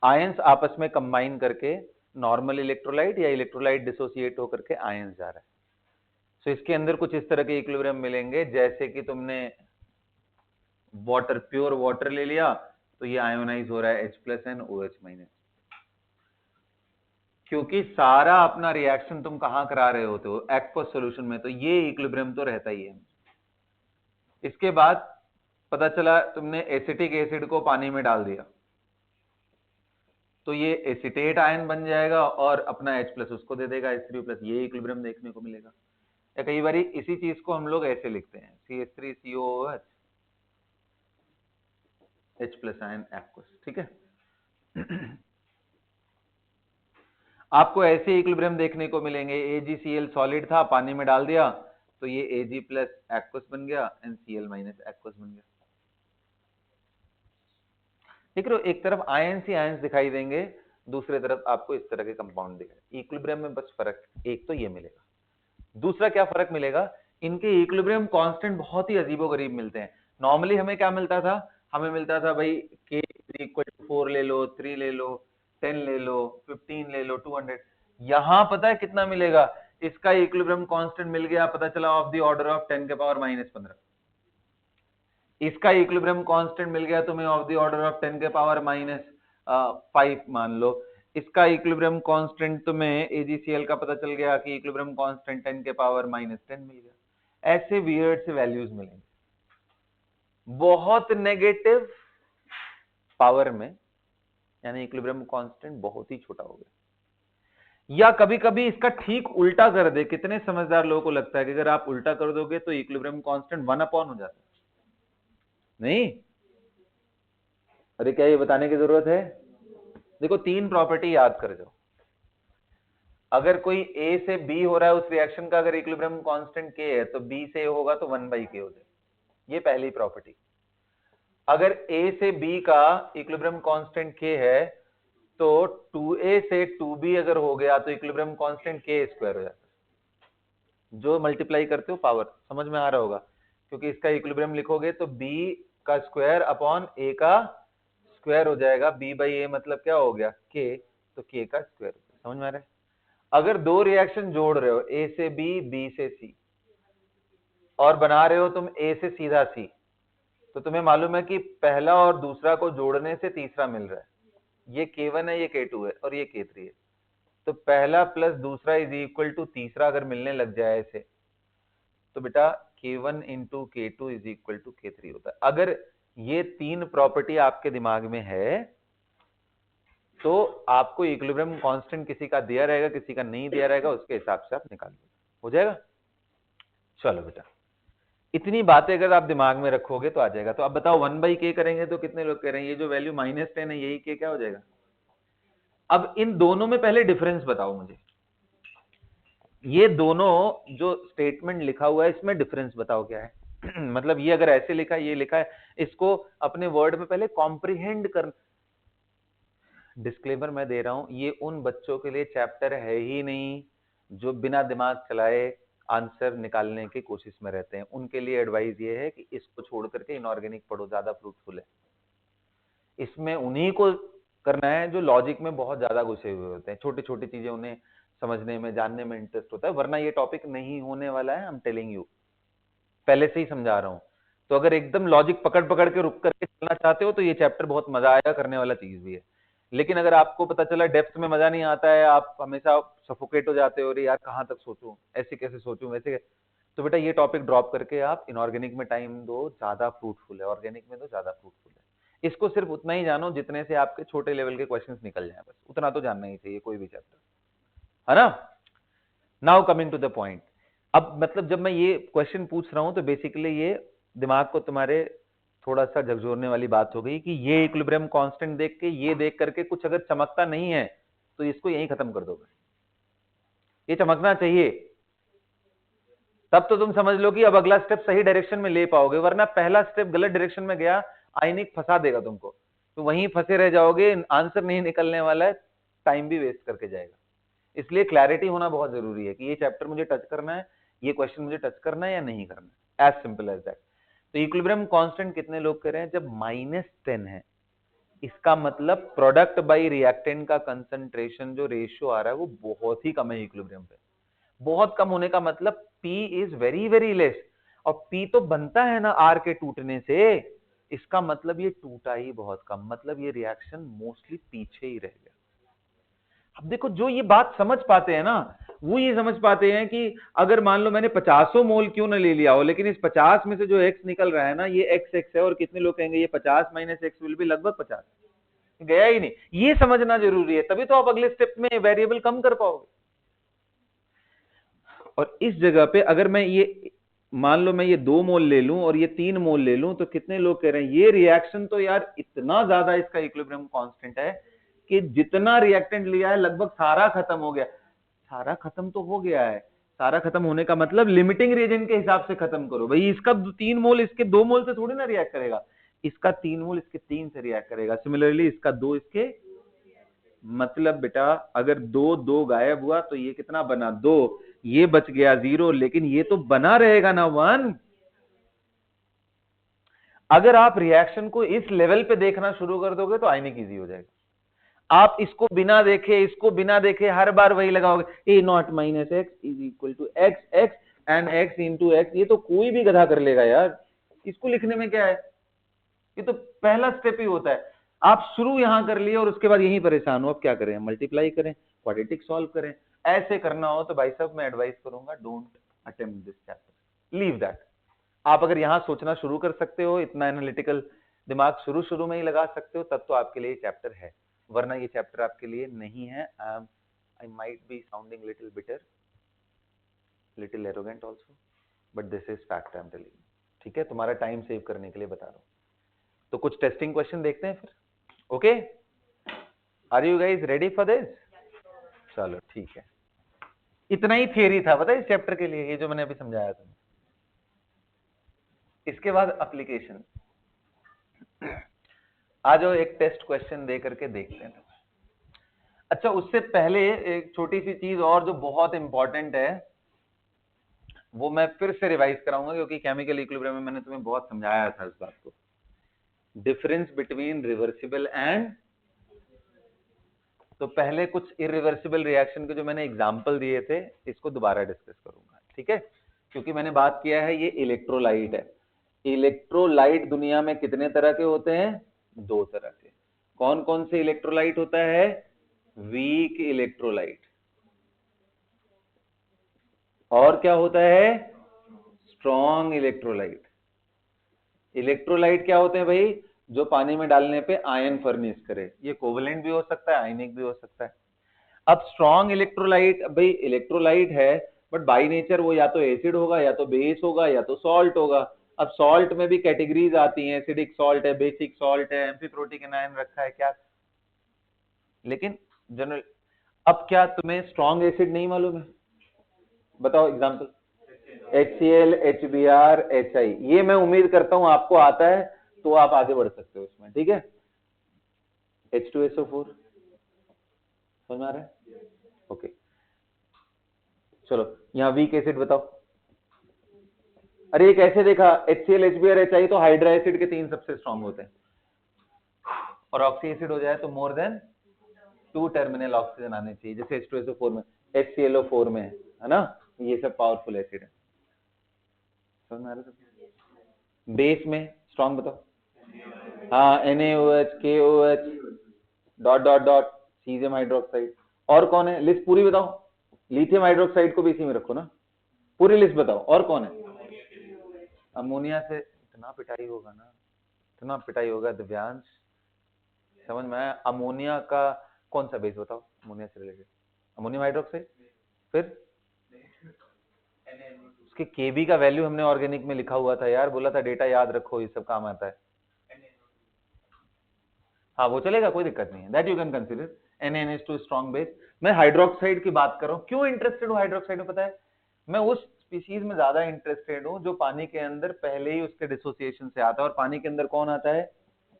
आयंस आपस में कंबाइन करके नॉर्मल इलेक्ट्रोलाइट या इलेक्ट्रोलाइट डिसोसिएट होकर के आयंस जा रहा है। तो इसके अंदर कुछ इस तरह के इक्विलिब्रियम मिलेंगे, जैसे कि तुमने वाटर, प्योर वाटर ले लिया तो ये आयोनाइज हो रहा है H+N OH-, क्योंकि सारा अपना रिएक्शन तुम कहां करा रहे होते हो, एक्वस सॉल्यूशन में, तो ये इक्विलिब्रियम तो रहता ही है। इसके बाद पता चला तुमने एसिटिक एसिड को पानी में डाल दिया तो ये एसिटेट आयन बन जाएगा और अपना H+ उसको दे देगा H3+, ये इक्विलिब्रियम देखने को मिलेगा। या कई बार इसी चीज को हम लोग ऐसे लिखते हैं CH3COOH H+ आयन एक्वस, ठीक है। आपको ऐसे इक्विलिब्रियम देखने को मिलेंगे, AgCl सॉलिड था, पानी में डाल दिया तो ये Ag+ एक्वस बन गया, NCl- एक्वस बन गया। ठीक है, एक तरफ आयंस ही आयंस दिखाई देंगे, दूसरे तरफ आपको इस तरह के कंपाउंड दिखाई। इक्विलिब्रियम में बस फर्क एक तो ये मिलेगा। दूसरा क्या फर्क मिलेगा, इनके इक्विलिब्रियम कांस्टेंट बहुत ही अजीबोगरीब मिलते हैं। नॉर्मली हमें क्या मिलता था, हमें मिलता था भाई K = 4 ले लो, 3 ले लो, 10 ले लो, 15 ले लो, 200। यहां पता है कितना मिलेगा, इसका इक्विलिब्रियम कांस्टेंट मिल गया, पता चला ऑफ द ऑर्डर ऑफ 10⁻⁻15। इसका इक्विलिब्रियम कांस्टेंट मिल गया तुम्हें ऑफ द ऑर्डर ऑफ 10⁻⁵ मान लो। इसका इक्विलिब्रियम कांस्टेंट तुम्हें AgCl का पता चल गया कि इक्विलिब्रियम कांस्टेंट 10⁻⁻10 मिल गया। ऐसे वियर्ड से वैल्यूज मिलेंगे बहुत नेगेटिव पावर में, यानी इक्विलिब्रियम कांस्टेंट बहुत ही छोटा हो गया। या कभी कभी इसका ठीक उल्टा कर दे, कितने समझदार लोगों को लगता है कि अगर आप उल्टा कर दोगे तो इक्विलिब्रियम कांस्टेंट 1 हो जाता है। नहीं, अरे क्या ये बताने की जरूरत है? देखो 3 प्रॉपर्टी याद कर जाओ। अगर कोई A से B हो रहा है, उस रिएक्शन का अगर इक्विलिब्रियम कांस्टेंट K है तो B से A होगा तो 1/K हो जाएगा, ये पहली प्रॉपर्टी। अगर A से B का इक्विलिब्रियम कांस्टेंट K है तो 2A से 2B अगर हो गया तो इक्विलिब्रियम कांस्टेंट K² हो जाता है। जो मल्टीप्लाई करते हो पावर, समझ में आ रहा होगा, क्योंकि इसका इक्विलिब्रियम लिखोगे तो B का स्क्वायर अपॉन A का स्क्वायर हो जाएगा। B/A मतलब क्या हो गया, K, तो K का स्क्वायर। समझ में आ रहा है? अगर दो रिएक्शन जोड़ रहे हो A से B, B से C, और बना रहे हो तुम A से सीधा C, तो तुम्हें मालूम है कि पहला और दूसरा को जोड़ने से तीसरा मिल रहा है। ये K1 है, ये K2 है और ये K3 है। तो पहला प्लस दूसरा इज इक्वल टू तीसरा अगर मिलने लग जाए ऐसे, तो बेटा K1 into K2 is equal to K3 होता है। अगर ये 3 प्रॉपर्टी आपके दिमाग में है तो आपको इक्विलिब्रियम कांस्टेंट किसी का दिया रहेगा, किसी का नहीं दिया रहेगा, उसके हिसाब से आप निकाल लो, हो जाएगा। चलो बेटा, इतनी बातें अगर आप दिमाग में रखोगे तो आ जाएगा। तो अब बताओ 1/K करेंगे तो कितने लोग कह रहे हैं ये जो वैल्यू -10 है यही K क्या हो जाएगा? अब इन दोनों में पहले डिफरेंस बताओ मुझे, ये दोनों जो स्टेटमेंट लिखा हुआ है इसमें डिफरेंस बताओ क्या है। मतलब ये अगर ऐसे लिखा है, ये लिखा है, इसको अपने वर्ड में पहले कॉम्प्रिहेंड कर। डिस्क्लेमर मैं दे रहा हूं, ये उन बच्चों के लिए चैप्टर है ही नहीं जो बिना दिमाग चलाए आंसर निकालने की कोशिश में रहते हैं। उनके लिए एडवाइस ये है कि इसको छोड़ करके इनऑर्गेनिक पढ़ो, ज्यादा फ्रूटफुल है। इसमें उन्हीं को करना है जो लॉजिक में बहुत ज्यादा घुसे हुए होते हैं, छोटी छोटी चीजें उन्हें समझने में, जानने में इंटरेस्ट होता है, वरना ये टॉपिक नहीं होने वाला है। आई एम टेलिंग यू, पहले से ही समझा रहा हूं। तो अगर एकदम लॉजिक पकड़ पकड़ के रुक करके चलना चाहते हो तो ये चैप्टर बहुत मजा आएगा, करने वाला चीज भी है। लेकिन अगर आपको पता चला डेप्थ में मजा नहीं आता है, आप हमेशा सफोकेट हो जाते हो, अरे यार कहां तक सोचूं, ऐसे कैसे सोचूं वैसे, तो बेटा ये टॉपिक ड्रॉप करके आप इनऑर्गेनिक में टाइम दो, ज्यादा फ्रूटफुल है। ऑर्गेनिक में तो ज्यादा फ्रूटफुल है। इसको सिर्फ उतना ही जानो जितने से आपके छोटे लेवल के क्वेश्चंस निकल जाए, बस उतना तो जानना ही चाहिए कोई भी चैप्टर, है ना। Now coming to the point. अब मतलब जब मैं ये क्वेश्चन पूछ रहा हूं तो बेसिकली ये दिमाग को तुम्हारे थोड़ा सा झकझोरने वाली बात हो गई कि ये इक्विलिब्रियम कांस्टेंट देख के, ये देख करके कुछ अगर चमकता नहीं है तो इसको यहीं खत्म कर दोगे। ये चमकना चाहिए, तब तो तुम समझ लो कि अब अगला स्टेप सही डायरेक्शन में ले पाओगे, वरना पहला स्टेप गलत डायरेक्शन में गया, आयनिक फंसा देगा तुमको, तो वहीं फंसे रह जाओगे, आंसर नहीं निकलने वाला है, टाइम भी वेस्ट करके जाएगा। इसलिए क्लैरिटी होना बहुत जरूरी है कि ये चैप्टर मुझे टच करना है, ये क्वेश्चन मुझे टच करना है या नहीं करना है, एज सिंपल एज दैट। तो इक्विलिब्रियम कांस्टेंट कितने लोग कह रहे हैं, जब -10 है, इसका मतलब प्रोडक्ट बाई रिएक्टेंट का कंसंट्रेशन जो रेशियो आ रहा है वो बहुत ही कम है इक्विलिब्रियम पे। बहुत कम होने का मतलब P is very very less, और P तो बनता है ना R के टूटने से, इसका मतलब ये टूटा ही बहुत कम, मतलब ये रिएक्शन मोस्टली पीछे ही रह गया। अब देखो, जो ये बात समझ पाते हैं ना, वो ये समझ पाते हैं कि अगर मान लो मैंने 50 मोल क्यों ना ले लिया हो, लेकिन इस 50 में से जो x निकल रहा है ना, ये x है, और कितने लोग कहेंगे ये 50 - x विल भी लगभग 50, गया ही नहीं। ये समझना जरूरी है, तभी तो आप अगले स्टेप में वेरिएबल कम कर पाओगे। और इस जगह पे अगर मैं ये मान लो मैं ये 2 मोल ले लूं और ये 3 मोल ले लूं, तो कितने लोग कह रहे हैं ये रिएक्शन तो यार इतना ज्यादा इसका इक्विलिब्रियम कांस्टेंट है कि जितना रिएक्टेंट लिया है लगभग सारा खत्म हो गया। सारा खत्म तो हो गया है, सारा खत्म होने का मतलब लिमिटिंग रिएजेंट के हिसाब से खत्म करो भाई। इसका 3 मोल इसके 2 मोल से थोड़ी ना रिएक्ट करेगा, इसका 3 मोल इसके 3 से रिएक्ट करेगा, सिमिलरली इसका 2 इसके, मतलब बेटा अगर 2 गायब हुआ तो ये कितना बना 2, ये बच गया 0, लेकिन ये तो बना रहेगा ना 1। अगर आप रिएक्शन को इस लेवल पे देखना शुरू कर दोगे तो आयनिक इजी हो जाएगा। आप इसको बिना देखे हर बार वही लगाओगे, a naught - x is equal to x and x into x, ये तो कोई भी गधा कर लेगा यार, इसको लिखने में क्या है, ये तो पहला स्टेप ही होता है। आप शुरू यहां कर लिए और उसके बाद यहीं परेशान हो, अब क्या करें, मल्टीप्लाई करें, क्वाड्रेटिक सॉल्व करें। ऐसे करना हो तो भाई साहब मैं एडवाइस करूंगा, don't attempt this chapter, leave that. आप अगर यहां सोचना शुरू कर सकते हो, इतना एनालिटिकल दिमाग शुरू में ही लगा सकते हो, तब तो आपके लिए चैप्टर है, वरना ये चैप्टर आपके लिए नहीं है। I might be sounding little bitter, little arrogant also, but this is fact I am telling you. ठीक है, तुम्हारा टाइम सेव करने के लिए बता रहा हूं। तो कुछ टेस्टिंग क्वेश्चन देखते हैं फिर। Okay, are you guys ready for this? चलो ठीक है, इतना ही थियरी था पता है इस चैप्टर के लिए, ये जो मैंने अभी समझाया था। इसके बाद एप्लीकेशन, आज एक टेस्ट क्वेश्चन दे करके देखते हैं। अच्छा, उससे पहले एक छोटी सी चीज और जो बहुत इंपॉर्टेंट है, वो मैं फिर से रिवाइज कराऊंगा, क्योंकि केमिकल इक्विलिब्रियम में मैंने तुम्हें बहुत समझाया था इस बात को, डिफरेंस बिटवीन रिवर्सिबल एंड, तो पहले कुछ इरिवर्सिबल रिएक्शन के जो मैंने एग्जांपल दिए थे, इसको दोबारा डिस्कस करूंगा, ठीक है। क्योंकि मैंने बात किया है ये इलेक्ट्रोलाइट है। इलेक्ट्रोलाइट दुनिया में कितने तरह के होते हैं? 2 तरह के। कौन कौन से इलेक्ट्रोलाइट होता है? वीक इलेक्ट्रोलाइट, और क्या होता है? Strong electrolyte. इलेक्ट्रोलाइट क्या होते हैं भाई? जो पानी में डालने पे आयन फर्निश करे, ये कोवेलेंट भी हो सकता है, आयनिक भी हो सकता है। अब स्ट्रॉन्ग इलेक्ट्रोलाइट, भाई इलेक्ट्रोलाइट है बट बाय नेचर वो या तो एसिड होगा, या तो बेस होगा, या तो सॉल्ट होगा। अब सॉल्ट में भी कैटेगरीज आती हैं, एसिडिक सॉल्ट है, बेसिक सॉल्ट है, एम्फीप्रोटिक एनायन रखा है क्या, लेकिन जनरल। अब क्या तुम्हें स्ट्रॉन्ग एसिड नहीं मालूम है? बताओ एग्जांपल। HCl, HBr, HI, ये मैं उम्मीद करता हूं आपको आता है, तो आप आगे बढ़ सकते हो इसमें, ठीक है। H2SO4 समझ में आ रहा है? ओके, चलो यहां वीक एसिड बताओ। अरे एक ऐसे देखा, HCl, HBr, HI तो हाइड्रा एसिड के 3 सबसे स्ट्रॉन्ग होते हैं, और ऑक्सी एसिड हो जाए तो मोर देन 2 टर्मिनल ऑक्सीजन आने चाहिए, जैसे H2SO4 में, HClO4 में है ना, ये सब पावरफुल एसिड है। समझ में आ रहा है? बेस में स्ट्रॉन्ग बताओ। हाँ, NaOH, KOH, dot dot dot, caesium hydroxide. और कौन है, लिस्ट पूरी बताओ। लिथियम हाइड्रोक्साइड को भी इसी में रखो ना, पूरी लिस्ट बताओ। और कौन है? अमोनिया से इतना पिटाई होगा ना, इतना पिटाई होगा दिव्यांश, समझ में आया? अमोनिया का कौन सा बेस बताओ, अमोनिया से रिलेटेड? Ammonium hydroxide. फिर उसके केबी का वैल्यू हमने ऑर्गेनिक में लिखा हुआ था यार, बोला था डेटा याद रखो, ये सब काम आता है। हाँ वो चलेगा, कोई दिक्कत नहीं है, that you can consider. NaNH2 strong base. मैं हाइड्रोक्साइड की बात कर रहा हूँ, क्यों इंटरेस्टेड हूँ हाइड्रोक्साइड में पता है? मैं उस स्पीशीज में ज्यादा इंटरेस्टेड हूँ जो पानी के अंदर पहले ही उसके डिसोसिएशन से आता है। और पानी के अंदर कौन आता है?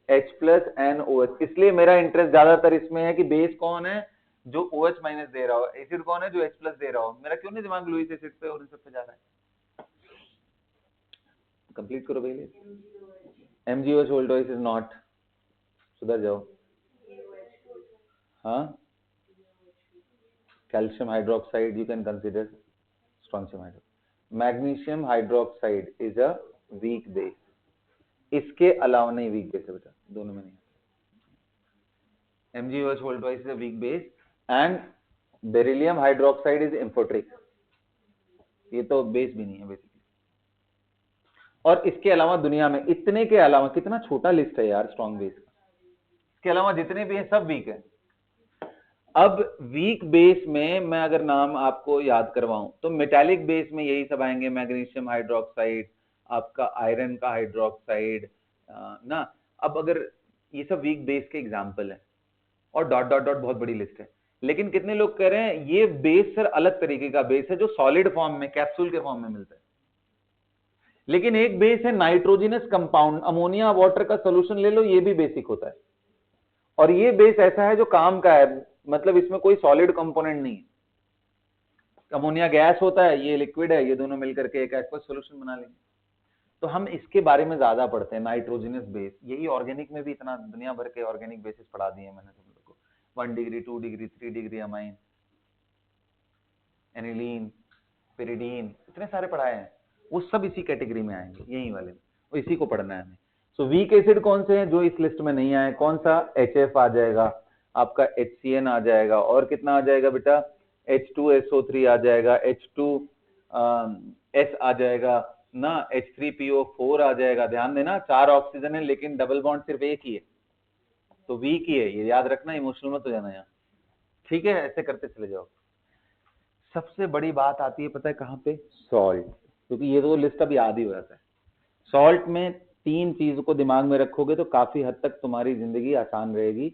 H plus NOH। इसलिए मेरा इंटरेस्ट ज्यादातर इसमें है कि बेस कौन है जो OH माइनस दे रहा हो, एसिड कौन है जो H प्लस दे रहा हो। मेरा क्यों नहीं दिमाग लुईस एसिड पे और इन सब पे जा रहा है। कंप्लीट करो पहले। MgOH वोल्टोइस इज नॉट, सुधर जाओ। हाँ, calcium hydroxide you can consider strontium hydroxide. Magnesium hydroxide is a weak base, इसके अलावा नहीं वीक बेस है बेटा, दोनों में नहीं। MgOH वोल्टोइस is a weak base and beryllium hydroxide is amphoteric, ये तो बेस भी नहीं है बेसिकली। और इसके अलावा दुनिया में इतने के अलावा, कितना छोटा लिस्ट है यार स्ट्रॉन्ग बेस का, इसके अलावा जितने भी हैं सब वीक है। अब वीक बेस में मैं अगर नाम आपको याद करवाऊं तो मेटालिक बेस में यही सब आएंगे, मैग्नीशियम हाइड्रोक्साइड, आपका आयरन का हाइड्रोक्साइड ना। अब अगर ये सब वीक बेस के एग्जांपल है और डॉट डॉट डॉट बहुत बड़ी लिस्ट है, लेकिन कितने लोग कह रहे हैं ये बेस सर अलग तरीके का बेस है जो सॉलिड फॉर्म में कैप्सूल के फॉर्म में मिलता है। लेकिन एक बेस है नाइट्रोजिनस कंपाउंड, अमोनिया वाटर का सोल्यूशन ले लो, ये भी बेसिक होता है। और ये बेस ऐसा है जो काम का है, मतलब इसमें कोई सॉलिड कंपोनेंट नहीं है। अमोनिया गैस होता है, ये लिक्विड है, ये दोनों मिलकर के एक एक्वस सॉल्यूशन बना लेंगे। तो हम इसके बारे में ज्यादा पढ़ते हैं, नाइट्रोजिनस बेस। यही ऑर्गेनिक में भी इतना दुनिया भर के ऑर्गेनिक बेसिस पढ़ा दिए हैं मैंने तुम लोग को, 1 degree 2 degree 3 degree amine, aniline, pyridine, इतने सारे पढ़ाए हैं, वो सब इसी कैटेगरी में आएंगे, यही वाले, वो इसी को पढ़ना है हमें। सो वीक एसिड कौन से हैं जो इस लिस्ट में नहीं आए, कौन सा, HF आ जाएगा आपका, HCN आ जाएगा, और कितना आ जाएगा बेटा, H2SO3 आ जाएगा, H2S आ जाएगा ना, H3PO4 आ जाएगा। ध्यान देना 4 ऑक्सीजन है लेकिन डबल बॉन्ड सिर्फ एक ही है, तो वीक ही है, ये याद रखना, इमोशनल मत हो जाना यहाँ, ठीक है। ऐसे करते चले जाओ। सबसे बड़ी बात आती है पता है कहां पे, सॉल्ट, क्योंकि ये तो लिस्ट अब याद ही हो जाता है। सॉल्ट में 3 चीज को दिमाग में रखोगे तो काफी हद तक तुम्हारी जिंदगी आसान रहेगी।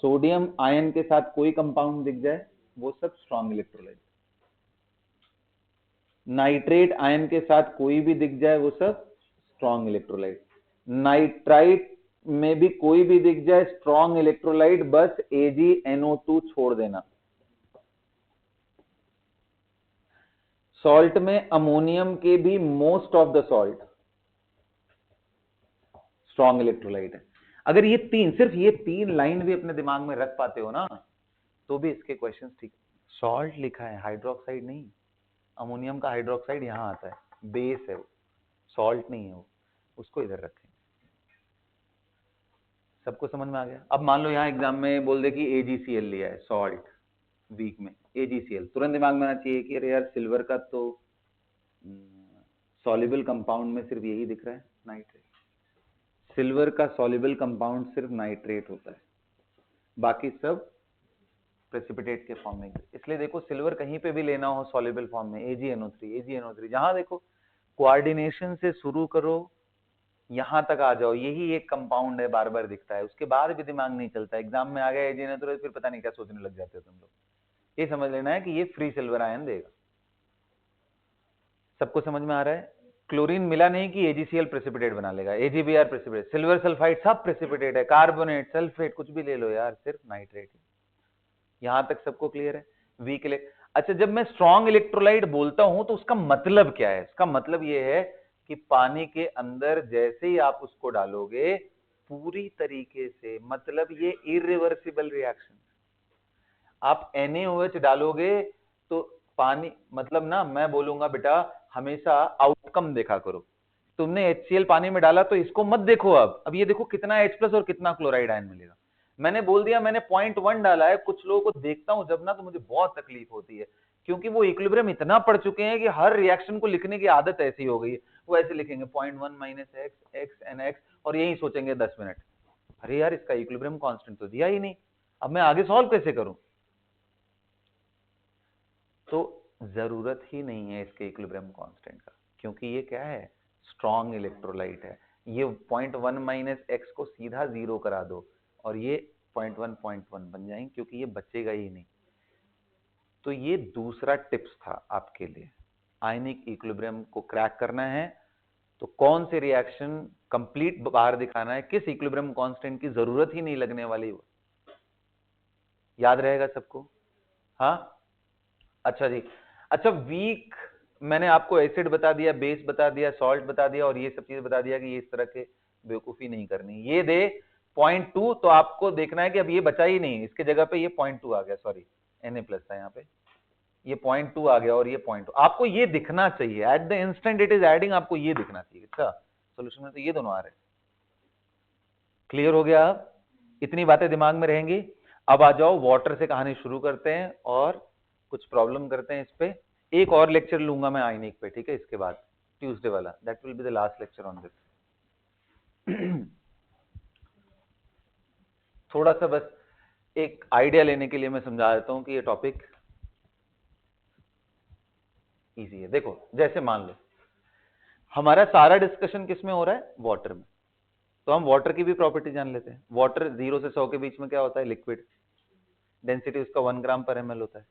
सोडियम आयन के साथ कोई कंपाउंड दिख जाए वो सब स्ट्रॉन्ग इलेक्ट्रोलाइट, नाइट्रेट आयन के साथ कोई भी दिख जाए वो सब स्ट्रॉन्ग इलेक्ट्रोलाइट, नाइट्राइट में भी कोई भी दिख जाए स्ट्रॉन्ग इलेक्ट्रोलाइट, बस AgNO2 छोड़ देना। सॉल्ट में अमोनियम के भी most of the salt strong electrolyte है। अगर ये 3, सिर्फ ये 3 लाइन भी अपने दिमाग में रख पाते हो ना तो भी इसके क्वेश्चंस ठीक। सॉल्ट लिखा है, हाइड्रोक्साइड नहीं, अमोनियम का हाइड्रोक्साइड यहां आता है, बेस है वो, सॉल्ट नहीं है वो, उसको इधर रखें। सबको समझ में आ गया। अब मान लो यहां एग्जाम में बोल दे कि AgCl लिया है सॉल्ट वीक में, AgCl, तुरंत दिमाग में आना चाहिए कि अरे यार सिल्वर का तो सॉल्युबल कंपाउंड में सिर्फ यही दिख रहा है, नाइट्रेट। सिल्वर का सॉल्युबल कंपाउंड सिर्फ नाइट्रेट होता है, बाकी सब प्रेसिपिटेट के फॉर्म में। इसलिए देखो सिल्वर कहीं पे भी लेना हो सॉल्युबल फॉर्म में, AgNO3, जहां देखो कोऑर्डिनेशन से शुरू करो यहां तक आ जाओ, यही एक कंपाउंड है, बार बार दिखता है, उसके बाद भी दिमाग नहीं चलता, एग्जाम में आ गया AgNO3 फिर पता नहीं क्या सोचने लग जाते हो तुम लोग। ये समझ लेना है कि ये फ्री सिल्वर आयन देगा। सबको समझ में आ रहा है। क्लोरीन मिला नहीं कि AgCl प्रेसिपिटेट बना लेगा, AgBr प्रेसिपिटेट, सिल्वर सल्फाइड सब प्रेसिपिटेट है, कार्बोनेट, सल्फेट, कुछ भी ले लो यार, सिर्फ नाइट्रेट। यहां तक सबको क्लियर है। वीक अच्छा, जब मैं स्ट्रॉन्ग इलेक्ट्रोलाइट बोलता हूं तो उसका मतलब क्या है? इसका मतलब यह है कि पानी के अंदर जैसे ही आप उसको डालोगे पूरी तरीके से, मतलब ये इरिवर्सिबल रिएक्शन, आप NaOH डालोगे तो पानी, मतलब ना मैं बोलूंगा बेटा हमेशा आउटकम देखा करो। तुमने HCl पानी में डाला तो इसको मत देखो, अब ये देखो कितना H प्लस और कितना क्लोराइड आयन मिलेगा। मैंने बोल दिया मैंने 0.1 डाला है, कुछ लोगों को देखता हूं जब ना तो मुझे बहुत तकलीफ होती है, क्योंकि वो इक्विलिब्रियम इतना पढ़ चुके हैं कि हर रिएक्शन को लिखने की आदत ऐसी हो गई है, वो ऐसे लिखेंगे 0.1 minus x x n x, और यही सोचेंगे 10 मिनट, अरे यार इसका इक्विलिब्रियम कांस्टेंट तो दिया ही नहीं, अब मैं आगे सॉल्व कैसे करूं? तो जरूरत ही नहीं है इसके इक्विलिब्रियम कांस्टेंट का, क्योंकि ये क्या है, स्ट्रॉन्ग इलेक्ट्रोलाइट है। ये 0.1 माइनस एक्स को सीधा 0 करा दो और ये 0.1 बन जाएंगे, क्योंकि ये बचेगा ही नहीं। तो ये दूसरा टिप्स था आपके लिए, आयनिक इक्विलिब्रियम को क्रैक करना है तो कौन सी रिएक्शन कंप्लीट बाहर दिखाना है, किस इक्विलिब्रियम कांस्टेंट की जरूरत ही नहीं लगने वाली, याद रहेगा सबको? हाँ, अच्छा जी। अच्छा, वीक मैंने आपको एसिड बता दिया, बेस बता दिया, सॉल्ट बता दिया और ये सब चीज बता दिया कि ये इस तरह के बेवकूफी नहीं करनी। ये दे 0.2, तो आपको देखना है कि अब ये बचा ही नहीं, इसके जगह पे ये 0.2 आ गया, सॉरी Na प्लस था यहाँ पे, ये 0.2 आ गया और ये 0.2, आपको ये दिखना चाहिए at the instant it is adding, आपको ये दिखना चाहिए। अच्छा, सोल्यूशन में तो ये दोनों आ रहे हैं। क्लियर हो गया? अब इतनी बातें दिमाग में रहेंगी। अब आ जाओ, वाटर से कहानी शुरू करते हैं और कुछ प्रॉब्लम करते हैं इस पे। एक और लेक्चर लूंगा मैं आयनिक पे, ठीक है, इसके बाद ट्यूसडे वाला, that will be the last lecture on this. थोड़ा सा बस एक आइडिया लेने के लिए मैं समझा देता हूं कि ये टॉपिक इजी है। देखो, जैसे मान लो हमारा सारा डिस्कशन किस में हो रहा है, वाटर में, तो हम वाटर की भी प्रॉपर्टी जान लेते हैं। वाटर 0 से 100 के बीच में क्या होता है, लिक्विड, डेंसिटी उसका 1 ग्राम पर ml होता है।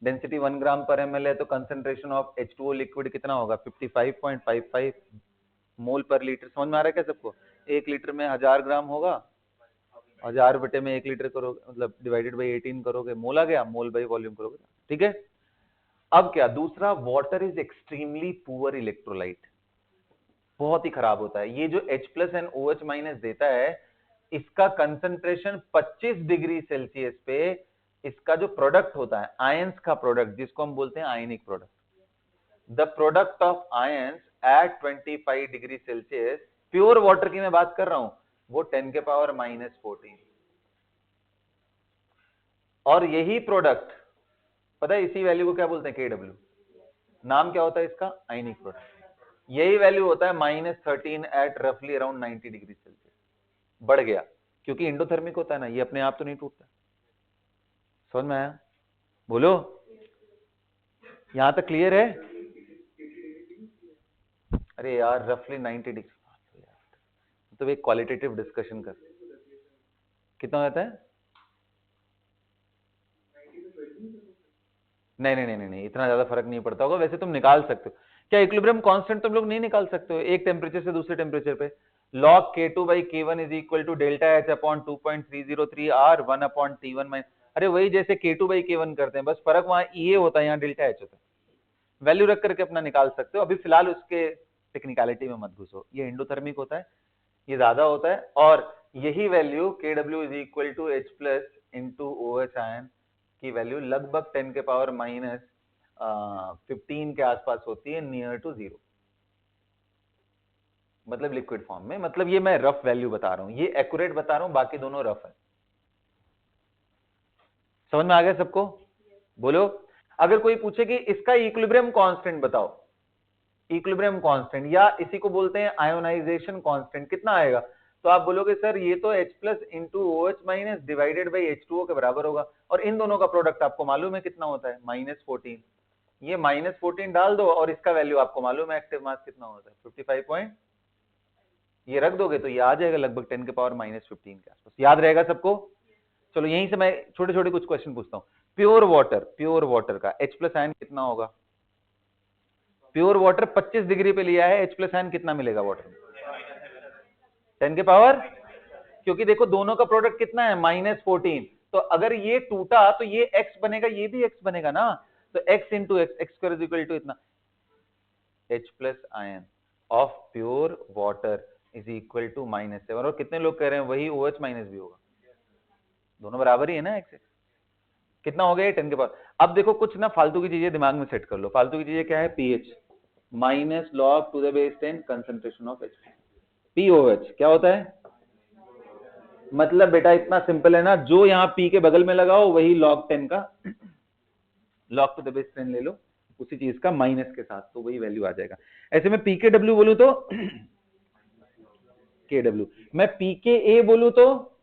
डेंसिटी 1 ग्राम पर ml है, तो कंसेंट्रेशन ऑफ H2O लिक्विड कितना होगा, 55.55 मोल पर लीटर। समझ में आ रहा है क्या सबको? 1 लीटर में 1000 ग्राम होगा, 1000 बटे में 1 लीटर करोगे, मतलब डिवाइडेड बाई 18 करोगे, मोल आ गया, मोल बाई वॉल्यूम करोगे, ठीक है। अब क्या दूसरा, water is extremely poor electrolyte, बहुत ही खराब होता है। ये जो H plus and OH minus देता है, इसका कंसंट्रेशन 25 डिग्री सेल्सियस पे इसका जो प्रोडक्ट होता है, आयंस का प्रोडक्ट, जिसको हम बोलते हैं ionic product, the product of ions at 25 degree Celsius, pure water की मैं बात कर रहा हूं, वो 10 के पावर -14। और यही प्रोडक्ट, पता है इसी वैल्यू को क्या बोलते हैं, KW, नाम क्या होता है इसका, आयनिक प्रोडक्ट। यही वैल्यू होता है -13 एट रफली अराउंड 90 डिग्री सेल्सियस। बढ़ गया क्योंकि इंडोथर्मिक होता है ना, ये अपने आप तो नहीं टूटता। समझ में आया? बोलो, यहां तक क्लियर है? अरे यार, रफली 90 डिग्री, तो एक क्वालिटेटिव डिस्कशन कर, कितना होता है? नहीं नहीं नहीं नहीं, इतना ज्यादा फर्क नहीं पड़ता होगा, वैसे तुम निकाल सकते हो। क्या इक्विलिब्रियम कांस्टेंट तुम लोग नहीं निकाल सकते हो एक टेम्परेचर से दूसरे टेम्परेचर पे? log K2 by K1 is equal to delta H upon 2.303 R 1 upon T1 minus, अरे वही जैसे K2 by K1 करते हैं, बस फर्क वहां ये होता है, यहाँ डेल्टा H होता है। वैल्यू रख करके अपना निकाल सकते हो, अभी फिलहाल उसके टेक्निकलिटी में मत घुसो। ये एंडोथर्मिक होता है, ये ज्यादा होता है, और यही value KW is equal to H plus into OH ion की वैल्यू लगभग 10 के पावर -15 के आसपास होती है, नियर टू 0, मतलब लिक्विड फॉर्म में। मतलब ये मैं रफ वैल्यू बता रहा हूं, ये एक्यूरेट बता रहा हूं, बाकी दोनों रफ है। समझ में आ गया सबको? बोलो, अगर कोई पूछे कि इसका इक्विलिब्रियम कांस्टेंट बताओ, इक्विलिब्रियम कांस्टेंट या इसी को बोलते हैं आयोनाइजेशन कांस्टेंट, कितना आएगा, तो आप बोलोगे सर ये तो H plus into OH minus divided by H2O के बराबर होगा, और इन दोनों का प्रोडक्ट आपको मालूम है कितना होता है, -14। ये -14 डाल दो और इसका वैल्यू आपको मालूम है एक्टिव मास कितना होता है, 55 ये रख दोगे तो ये आ जाएगा लगभग 10 के पावर -15 के आसपास। याद रहेगा सबको? चलो यहीं से मैं छोटे छोटे कुछ क्वेश्चन पूछता हूँ। प्योर वाटर का H प्लस आयन कितना होगा? प्योर वाटर 25 डिग्री पे लिया है, H प्लस आयन कितना मिलेगा वाटर में? 10 के पावर, क्योंकि देखो दोनों का प्रोडक्ट कितना है, -14, तो अगर ये टूटा तो ये x बनेगा, ये भी x बनेगा ना, तो x into x square is equal to इतना। H plus ion of pure water is equal to -7, और कितने लोग कह रहे हैं वही OH माइनस भी होगा, दोनों बराबर ही है ना, x कितना हो गया 10 के पावर। अब देखो कुछ ना फालतू की चीजें दिमाग में सेट कर लो। फालतू की चीजें क्या है, pH minus log to the base 10 concentration of H, POH क्या होता है, मतलब बेटा इतना सिंपल है ना, जो यहाँ P के बगल में लगाओ वही log 10 का log टू द बेस 10 ले लो, उसी चीज का माइनस के साथ, तो वही वैल्यू आ जाएगा। ऐसे में PKW बोलूं तो KW, मैं PKA बोलूं तो,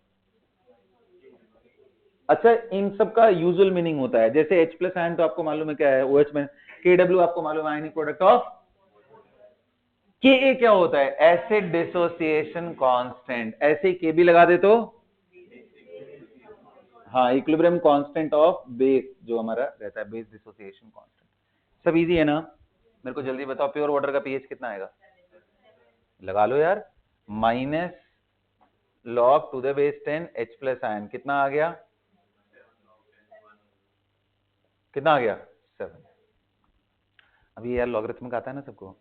अच्छा इन सब का यूजुअल मीनिंग होता है, जैसे H प्लस आयन तो आपको मालूम है क्या है, OH में, KW आपको मालूम है आयनिक प्रोडक्ट ऑफ, Ka क्या होता है, एसिड डिसोसिएशन कांस्टेंट, ऐसे ही Kb लगा दे तो, हाँ इक्विलिब्रियम कांस्टेंट ऑफ बेस जो हमारा रहता है, बेस डिसोसिएशन कांस्टेंट। सब इजी है ना? मेरे को जल्दी बताओ, प्योर वाटर का पीएच कितना आएगा? लगा लो यार, minus log to the base 10 H plus ion कितना आ गया, कितना आ गया 7। अभी यार लॉगरिथमिक आता है ना सबको,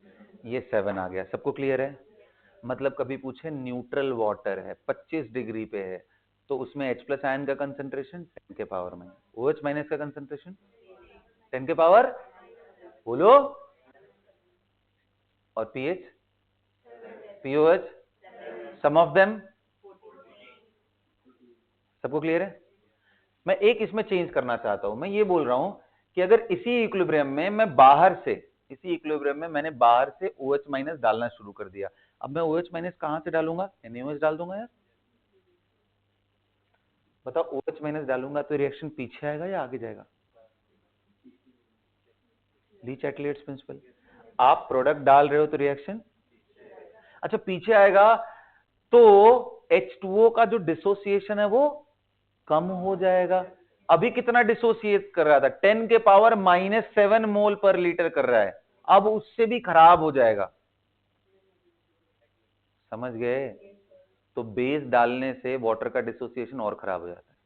ये 7 आ गया, सबको क्लियर है। मतलब कभी पूछे न्यूट्रल वाटर है 25 डिग्री पे है, तो उसमें H प्लस आयन का कंसंट्रेशन 10 के पावर में, OH माइनस का कंसंट्रेशन 10 के पावर, बोलो, और pH pOH sum of them, सबको क्लियर है। मैं एक इसमें चेंज करना चाहता हूं, मैं ये बोल रहा हूं कि अगर इसी इक्विलिब्रियम में मैं बाहर से, इसी इक्विलिब्रियम में मैंने बाहर से OH माइनस डालना शुरू कर दिया, अब मैं OH माइनस कहां से डालूंगा, NaOH डाल दूंगा यार। बताओ OH माइनस डालूंगा तो रिएक्शन पीछे आएगा या आगे जाएगा, ली-चाटलेट्स प्रिंसिपल, आप प्रोडक्ट डाल रहे हो तो रिएक्शन अच्छा पीछे आएगा, तो H2O का जो डिसोसिएशन है वो कम हो जाएगा। अभी कितना डिसोसिएट कर रहा था, 10 के पावर -7 मोल पर लीटर कर रहा है, अब उससे भी खराब हो जाएगा, समझ गए। तो बेस डालने से वाटर का डिसोसिएशन और खराब हो जाता है।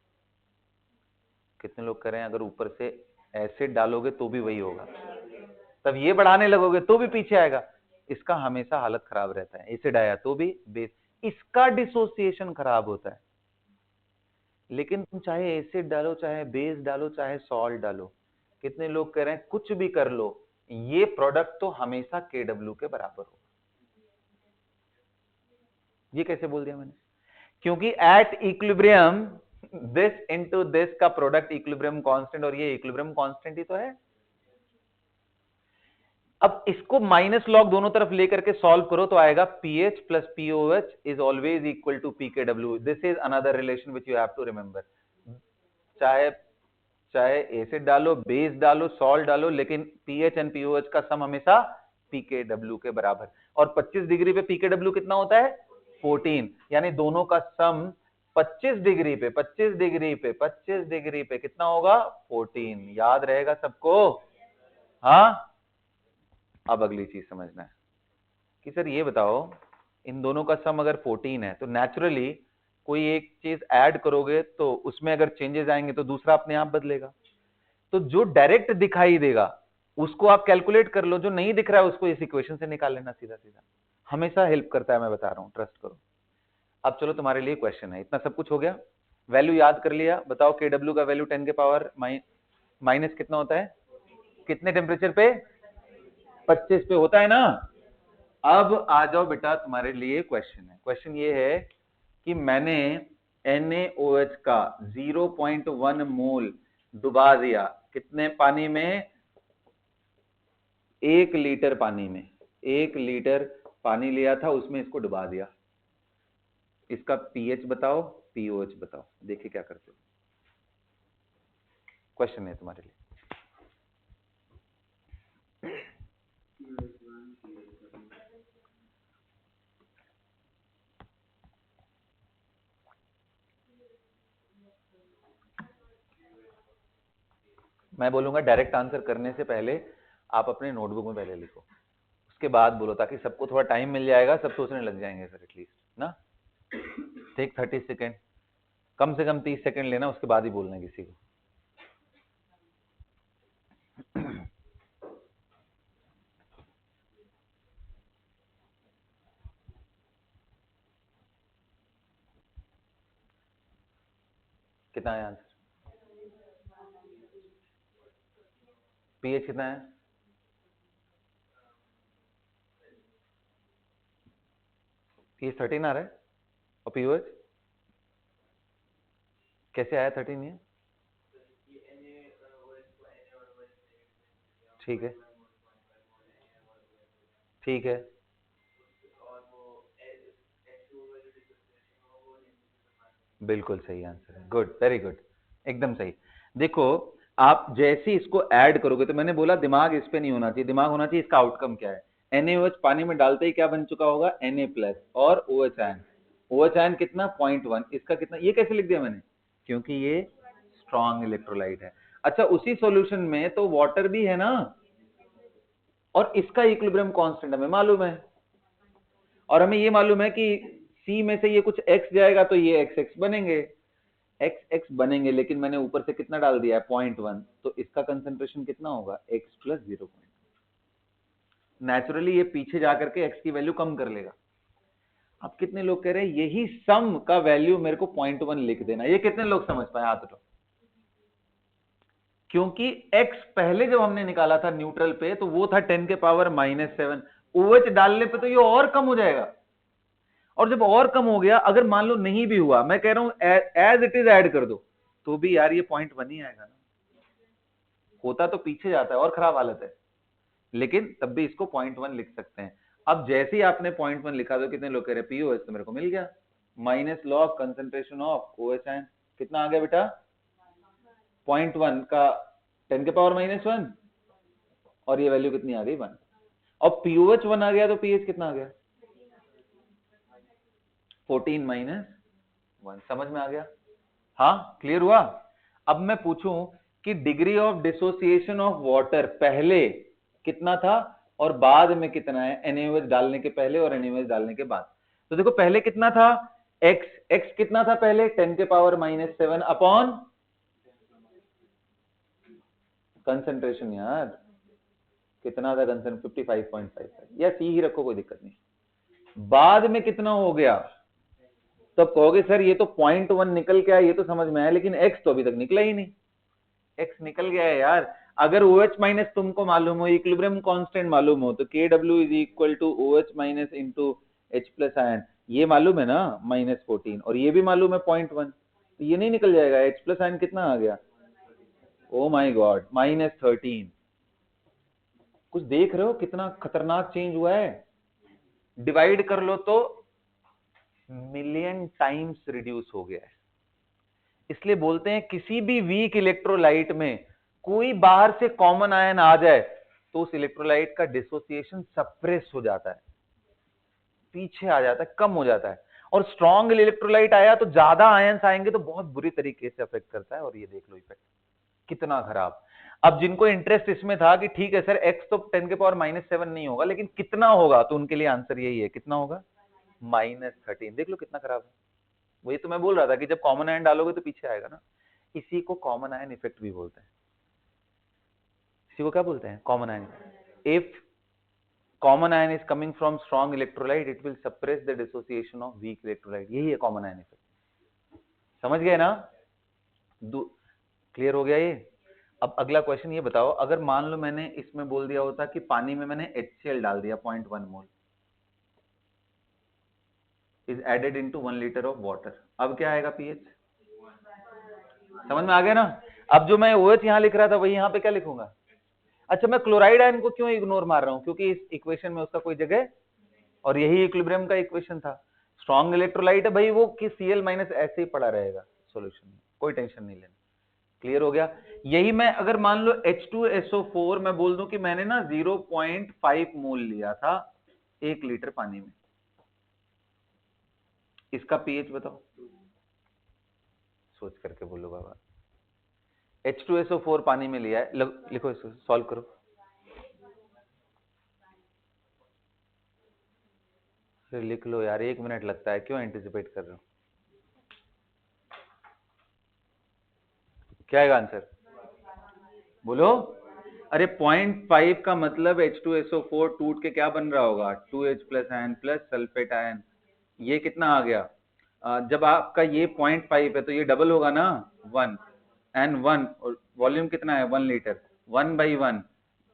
कितने लोग कह रहे हैं अगर ऊपर से एसिड डालोगे तो भी वही होगा, तब ये बढ़ाने लगोगे तो भी पीछे आएगा, इसका हमेशा हालत खराब रहता है। एसिड आया तो भी बेस, इसका डिसोसिएशन खराब होता है। लेकिन तुम चाहे एसिड डालो, चाहे बेस डालो, चाहे सॉल्ट डालो, कितने लोग कह रहे हैं कुछ भी कर लो, ये प्रोडक्ट तो हमेशा KW के बराबर होगा। ये कैसे बोल दिया मैंने, क्योंकि at equilibrium this into this का प्रोडक्ट इक्विलिब्रियम कांस्टेंट, और ये इक्विलिब्रियम कांस्टेंट ही तो है। अब इसको माइनस लॉग दोनों तरफ लेकर के सॉल्व करो तो आएगा pH plus pOH is always equal to पीकेडब्ल्यू। This is another relation which you have to remember. चाहे चाहे एसिड डालो, बेस डालो, सॉल्ट डालो, लेकिन पीएच एंड पीओएच का सम हमेशा पीकेडब्ल्यू के बराबर। और 25 डिग्री पे पीकेडब्ल्यू कितना होता है 14, यानी दोनों का सम 25 डिग्री पे 25 डिग्री पे 25 डिग्री पे कितना होगा 14। याद रहेगा सबको, हाँ। अब अगली चीज समझना है कि सर ये बताओ, इन दोनों का सम अगर 14 है तो नेचुरली कोई एक चीज ऐड करोगे तो उसमें अगर चेंजेस आएंगे तो दूसरा अपने आप बदलेगा। तो जो डायरेक्ट दिखाई देगा उसको आप कैलकुलेट कर लो, जो नहीं दिख रहा है उसको इस इक्वेशन से निकाल लेना सीधा सीधा, हमेशा हेल्प करता है, मैं बता रहा हूं, ट्रस्ट करो। अब चलो तुम्हारे लिए क्वेश्चन है, इतना सब कुछ हो गया, वैल्यू याद कर लिया, बताओ KW का वैल्यू 10 के पावर माइनस कितना होता है, कितने टेम्परेचर पे 25 पे होता है ना। अब आ जाओ बेटा, तुम्हारे लिए क्वेश्चन है। क्वेश्चन ये है कि मैंने NaOH का 0.1 मोल डुबा दिया कितने पानी में, 1 लीटर पानी में, 1 लीटर पानी लिया था उसमें इसको डुबा दिया। इसका पीएच बताओ, पीओएच बताओ, देखिए क्या करते हो। क्वेश्चन है तुम्हारे लिए। मैं बोलूंगा डायरेक्ट आंसर करने से पहले आप अपने नोटबुक में पहले लिखो, उसके बाद बोलो, ताकि सबको थोड़ा टाइम मिल जाएगा, सब सोचने लग जाएंगे फिर एटलीस्ट ना। टेक 30 सेकेंड, कम से कम 30 सेकेंड लेना, उसके बाद ही बोलना है किसी को। कितना है आंसर, पीएच कितना है, पीएच 13 आ रहा है, और पीओएच कैसे आया 13 ये, ठीक है ठीक है, बिल्कुल सही आंसर है, गुड, वेरी गुड, एकदम सही। देखो आप जैसे इसको ऐड करोगे, तो मैंने बोला दिमाग इस पे नहीं होना चाहिए, दिमाग होना चाहिए इसका आउटकम क्या है। NaOH पानी में डालते ही क्या बन चुका होगा, Na+ और OH आयन, OH आयन कितना 0.1, इसका कितना, ये कैसे लिख दिया मैंने, क्योंकि ये स्ट्रॉन्ग इलेक्ट्रोलाइट है। अच्छा उसी सॉल्यूशन में तो वाटर भी है ना, और इसका इक्विलिब्रियम कांस्टेंट हमें मालूम है, और हमें ये मालूम है कि C में से ये कुछ x जाएगा तो ये XX बनेंगे, XX बनेंगे, लेकिन मैंने ऊपर से कितना डाल दिया है 0.1, तो इसका कंसंट्रेशन कितना होगा x प्लस 0. नेचुरली ये पीछे जाकर के x की वैल्यू कम कर लेगा. अब कितने लोग कह रहे हैं यही सम का वैल्यू मेरे को 0.1 लिख देना, ये कितने लोग समझ पाए हाथ उठाओ. क्योंकि x पहले जब हमने निकाला था न्यूट्रल पे तो वो था 10 के पावर -7, OH डालने पे तो ये और कम हो जाएगा. और जब और कम हो गया, अगर मान लो नहीं भी हुआ, मैं कह रहा हूं एज इट इज ऐड कर दो, तो भी यार ये 0.1 ही आएगा ना. होता तो पीछे जाता है और खराब हालत है, लेकिन तब भी इसको 0.1 लिख सकते हैं. अब जैसे ही आपने 0.1 लिखा तो कितने लोग कह रहे हैं पीओएच, तो मेरे को मिल गया minus log concentration of OH ion. कितना आ गया बेटा 0.1 का 10 के पावर -1, और ये वैल्यू कितनी आ गई 1. और पीओएच 1 आ गया तो पीएच कितना आ गया 14 - 1. समझ में आ गया? हाँ, क्लियर हुआ? अब मैं पूछूं कि degree of dissociation of water पहले कितना था और बाद में कितना है, NaOH डालने के पहले और NaOH डालने के बाद. तो देखो पहले कितना था x कितना था पहले 10 के पावर -7 अपॉन कंसंट्रेशन. यार कितना था कंसंट्रेशन 55.55, या सी ही रखो कोई दिक्कत नहीं. बाद में कितना हो गया, तो अब कहोगे सर ये तो 0.1 निकल के आया, ये तो समझ में आया, लेकिन x तो अभी तक निकला ही नहीं. x निकल गया है यार. अगर OH माइनस तुमको मालूम हो, इक्विलिब्रियम कांस्टेंट मालूम हो, तो Kw is equal to OH minus into H plus ion, ये मालूम है ना -14, और ये भी मालूम है 0.1, तो ये नहीं निकल जाएगा. H प्लस आयन कितना आ गया, ओ माय गॉड -13. कुछ देख रहे हो कितना खतरनाक चेंज हुआ है. डिवाइड कर लो तो मिलियन टाइम्स रिड्यूस हो गया है. इसलिए बोलते हैं किसी भी वीक इलेक्ट्रोलाइट में कोई बाहर से कॉमन आयन आ जाए तो उस इलेक्ट्रोलाइट का डिसोसिएशन सप्रेस हो जाता है, पीछे आ जाता है, कम हो जाता है. और स्ट्रॉन्ग इलेक्ट्रोलाइट आया तो ज्यादा आयंस आएंगे तो बहुत बुरी तरीके से अफेक्ट करता है. और ये देख लो इफेक्ट कितना खराब. अब जिनको इंटरेस्ट इसमें था कि ठीक है सर x तो 10 के पावर -7 नहीं होगा, लेकिन कितना होगा, तो उनके लिए आंसर यही है, कितना होगा -13. देख लो कितना खराब है. वही तो मैं बोल रहा था कि जब कॉमन आयन डालोगे तो पीछे आएगा ना. इसी को कॉमन आयन इफेक्ट भी बोलते हैं. इसी को क्या बोलते हैं, common ion. If common ion is coming from strong electrolyte, it will suppress the dissociation of weak electrolyte. यही है कॉमन आयन इफेक्ट. समझ गए ना? क्लियर हो गया ये? अब अगला क्वेश्चन ये बताओ, अगर मान लो मैंने इसमें बोल दिया होता कि पानी में मैंने HCl डाल दिया 0.1 mole is added into 1 litre of water, अब क्या आएगा पीएच? समझ में आ गया ना? अब जो मैं OH यहां लिख रहा था वही यहां पे क्या लिखूंगा. अच्छा, मैं क्लोराइड आयन को क्यों इग्नोर मार रहा हूं, क्योंकि इस इक्वेशन में उसका कोई जगह, और यही इक्विलिब्रियम का इक्वेशन था. स्ट्रॉन्ग इलेक्ट्रोलाइट है भाई, वो कि Cl- ऐसे ही पड़ा रहेगा सॉल्यूशन में, कोई टेंशन नहीं लेना. क्लियर हो गया? यही मैं अगर मान लो H2SO4 मैं बोल दूं कि मैंने ना 0.5 मोल लिया था 1 लीटर पानी में, इसका पीएच बताओ, सोच करके बोलो बाबा. H2SO4 पानी में लिया है, लिखो इसको, सॉल्व करो. फिर लिख लो यार, 1 मिनट लगता है, क्यों एंटिसिपेट कर रहे हो. क्या आएगा आंसर, बोलो. अरे 0.5 का मतलब H2SO4 टूट के क्या बन रहा होगा 2H plus ion plus sulphate ion. ये कितना आ गया, जब आपका ये 0.5 है तो ये डबल होगा ना 1 एंड 1, और वॉल्यूम कितना है 1 लीटर, 1/1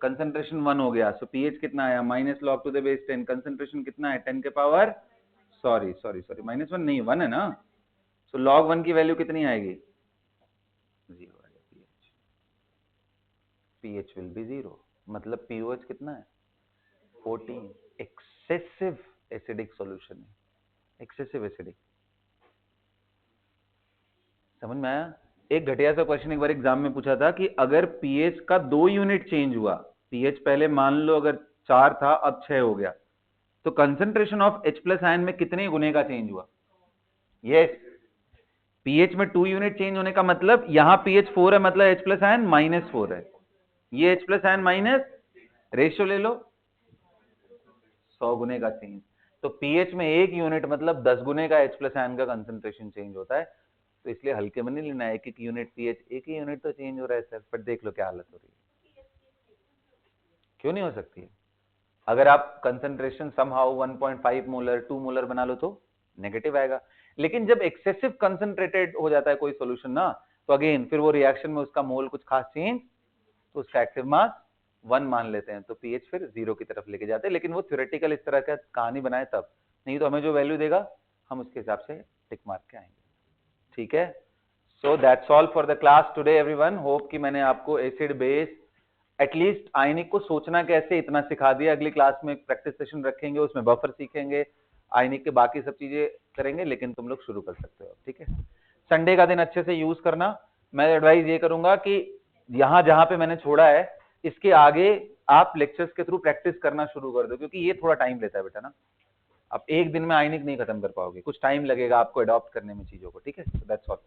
कंसंट्रेशन 1 हो गया. सो पीएच कितना आया -log to the base 10, concentration कितना है 10 के पावर सॉरी -1 नहीं 1 है ना. सो log 1 की वैल्यू कितनी आएगी 0 आएगा. pH विल बी 0, मतलब pOH कितना है 14. एक्सेसिव एसिडिक सॉल्यूशन है, एक्सेसिव एसिडिक. समझ में आया? एक घटिया सा क्वेश्चन एक बार एग्जाम में पूछा था कि अगर पीएच का 2 यूनिट चेंज हुआ, पीएच पहले मान लो अगर 4 था अब 6 हो गया, तो concentration of H plus ion में कितने गुने का चेंज हुआ. यस, पीएच में 2 यूनिट चेंज होने का मतलब यहां पीएच 4 है, मतलब H प्लस आयन -4 है, ये H plus ion minus, ratio ले लो 100 गुने का चेंज. तो पीएच में 1 यूनिट मतलब 10 गुने का H प्लस आयन का कंसंट्रेशन चेंज होता है, तो इसलिए हल्के में नहीं लेना है। 1 यूनिट पीएच, 1 ही यूनिट तो चेंज हो रहा है सर, पर देख लो क्या हालत हो रही है। क्यों नहीं हो सकती है? अगर आप कंसंट्रेशन समहाउ 1.5 मोलर 2 मोलर बना लो तो नेगेटिव आएगा, लेकिन जब एक्सेसिव कंसंट्रेटेड हो जाता है कोई सॉल्यूशन ना, तो अगेन फिर वो रिएक्शन में उसका मोल कुछ खास चेंज, तो उसका एक्टिव मास 1 मान लेते हैं, तो पीएच फिर 0 की तरफ लेके जाते हैं। लेकिन वो थ्योरेटिकल इस तरह का कहानी बनाए तब, नहीं तो हमें जो वैल्यू देगा हम उसके हिसाब से टिक मार के आएंगे। ठीक है, so that's all for the class today everyone. Hope कि मैंने आपको एसिड बेस एटलीस्ट आयनिक को सोचना कैसे इतना सिखा दिया। अगली क्लास में प्रैक्टिस सेशन रखेंगे, उसमें बफर सीखेंगे, आयनिक के बाकी सब चीजें करेंगे, लेकिन तुम लोग शुरू कर सकते हो। ठीक है, संडे का दिन अच्छे से यूज करना। मैं एडवाइस ये करूंगा कि यहां जहां पे मैंने छोड़ा है इसके आगे आप लेक्चर्स के थ्रू प्रैक्टिस करना शुरू कर दो, क्योंकि ये थोड़ा टाइम लेता है बेटा ना। आप एक दिन में आयनिक नहीं खत्म कर पाओगे, कुछ टाइम लगेगा आपको अडॉप्ट करने में चीजों को। ठीक है, दैट्स ऑल।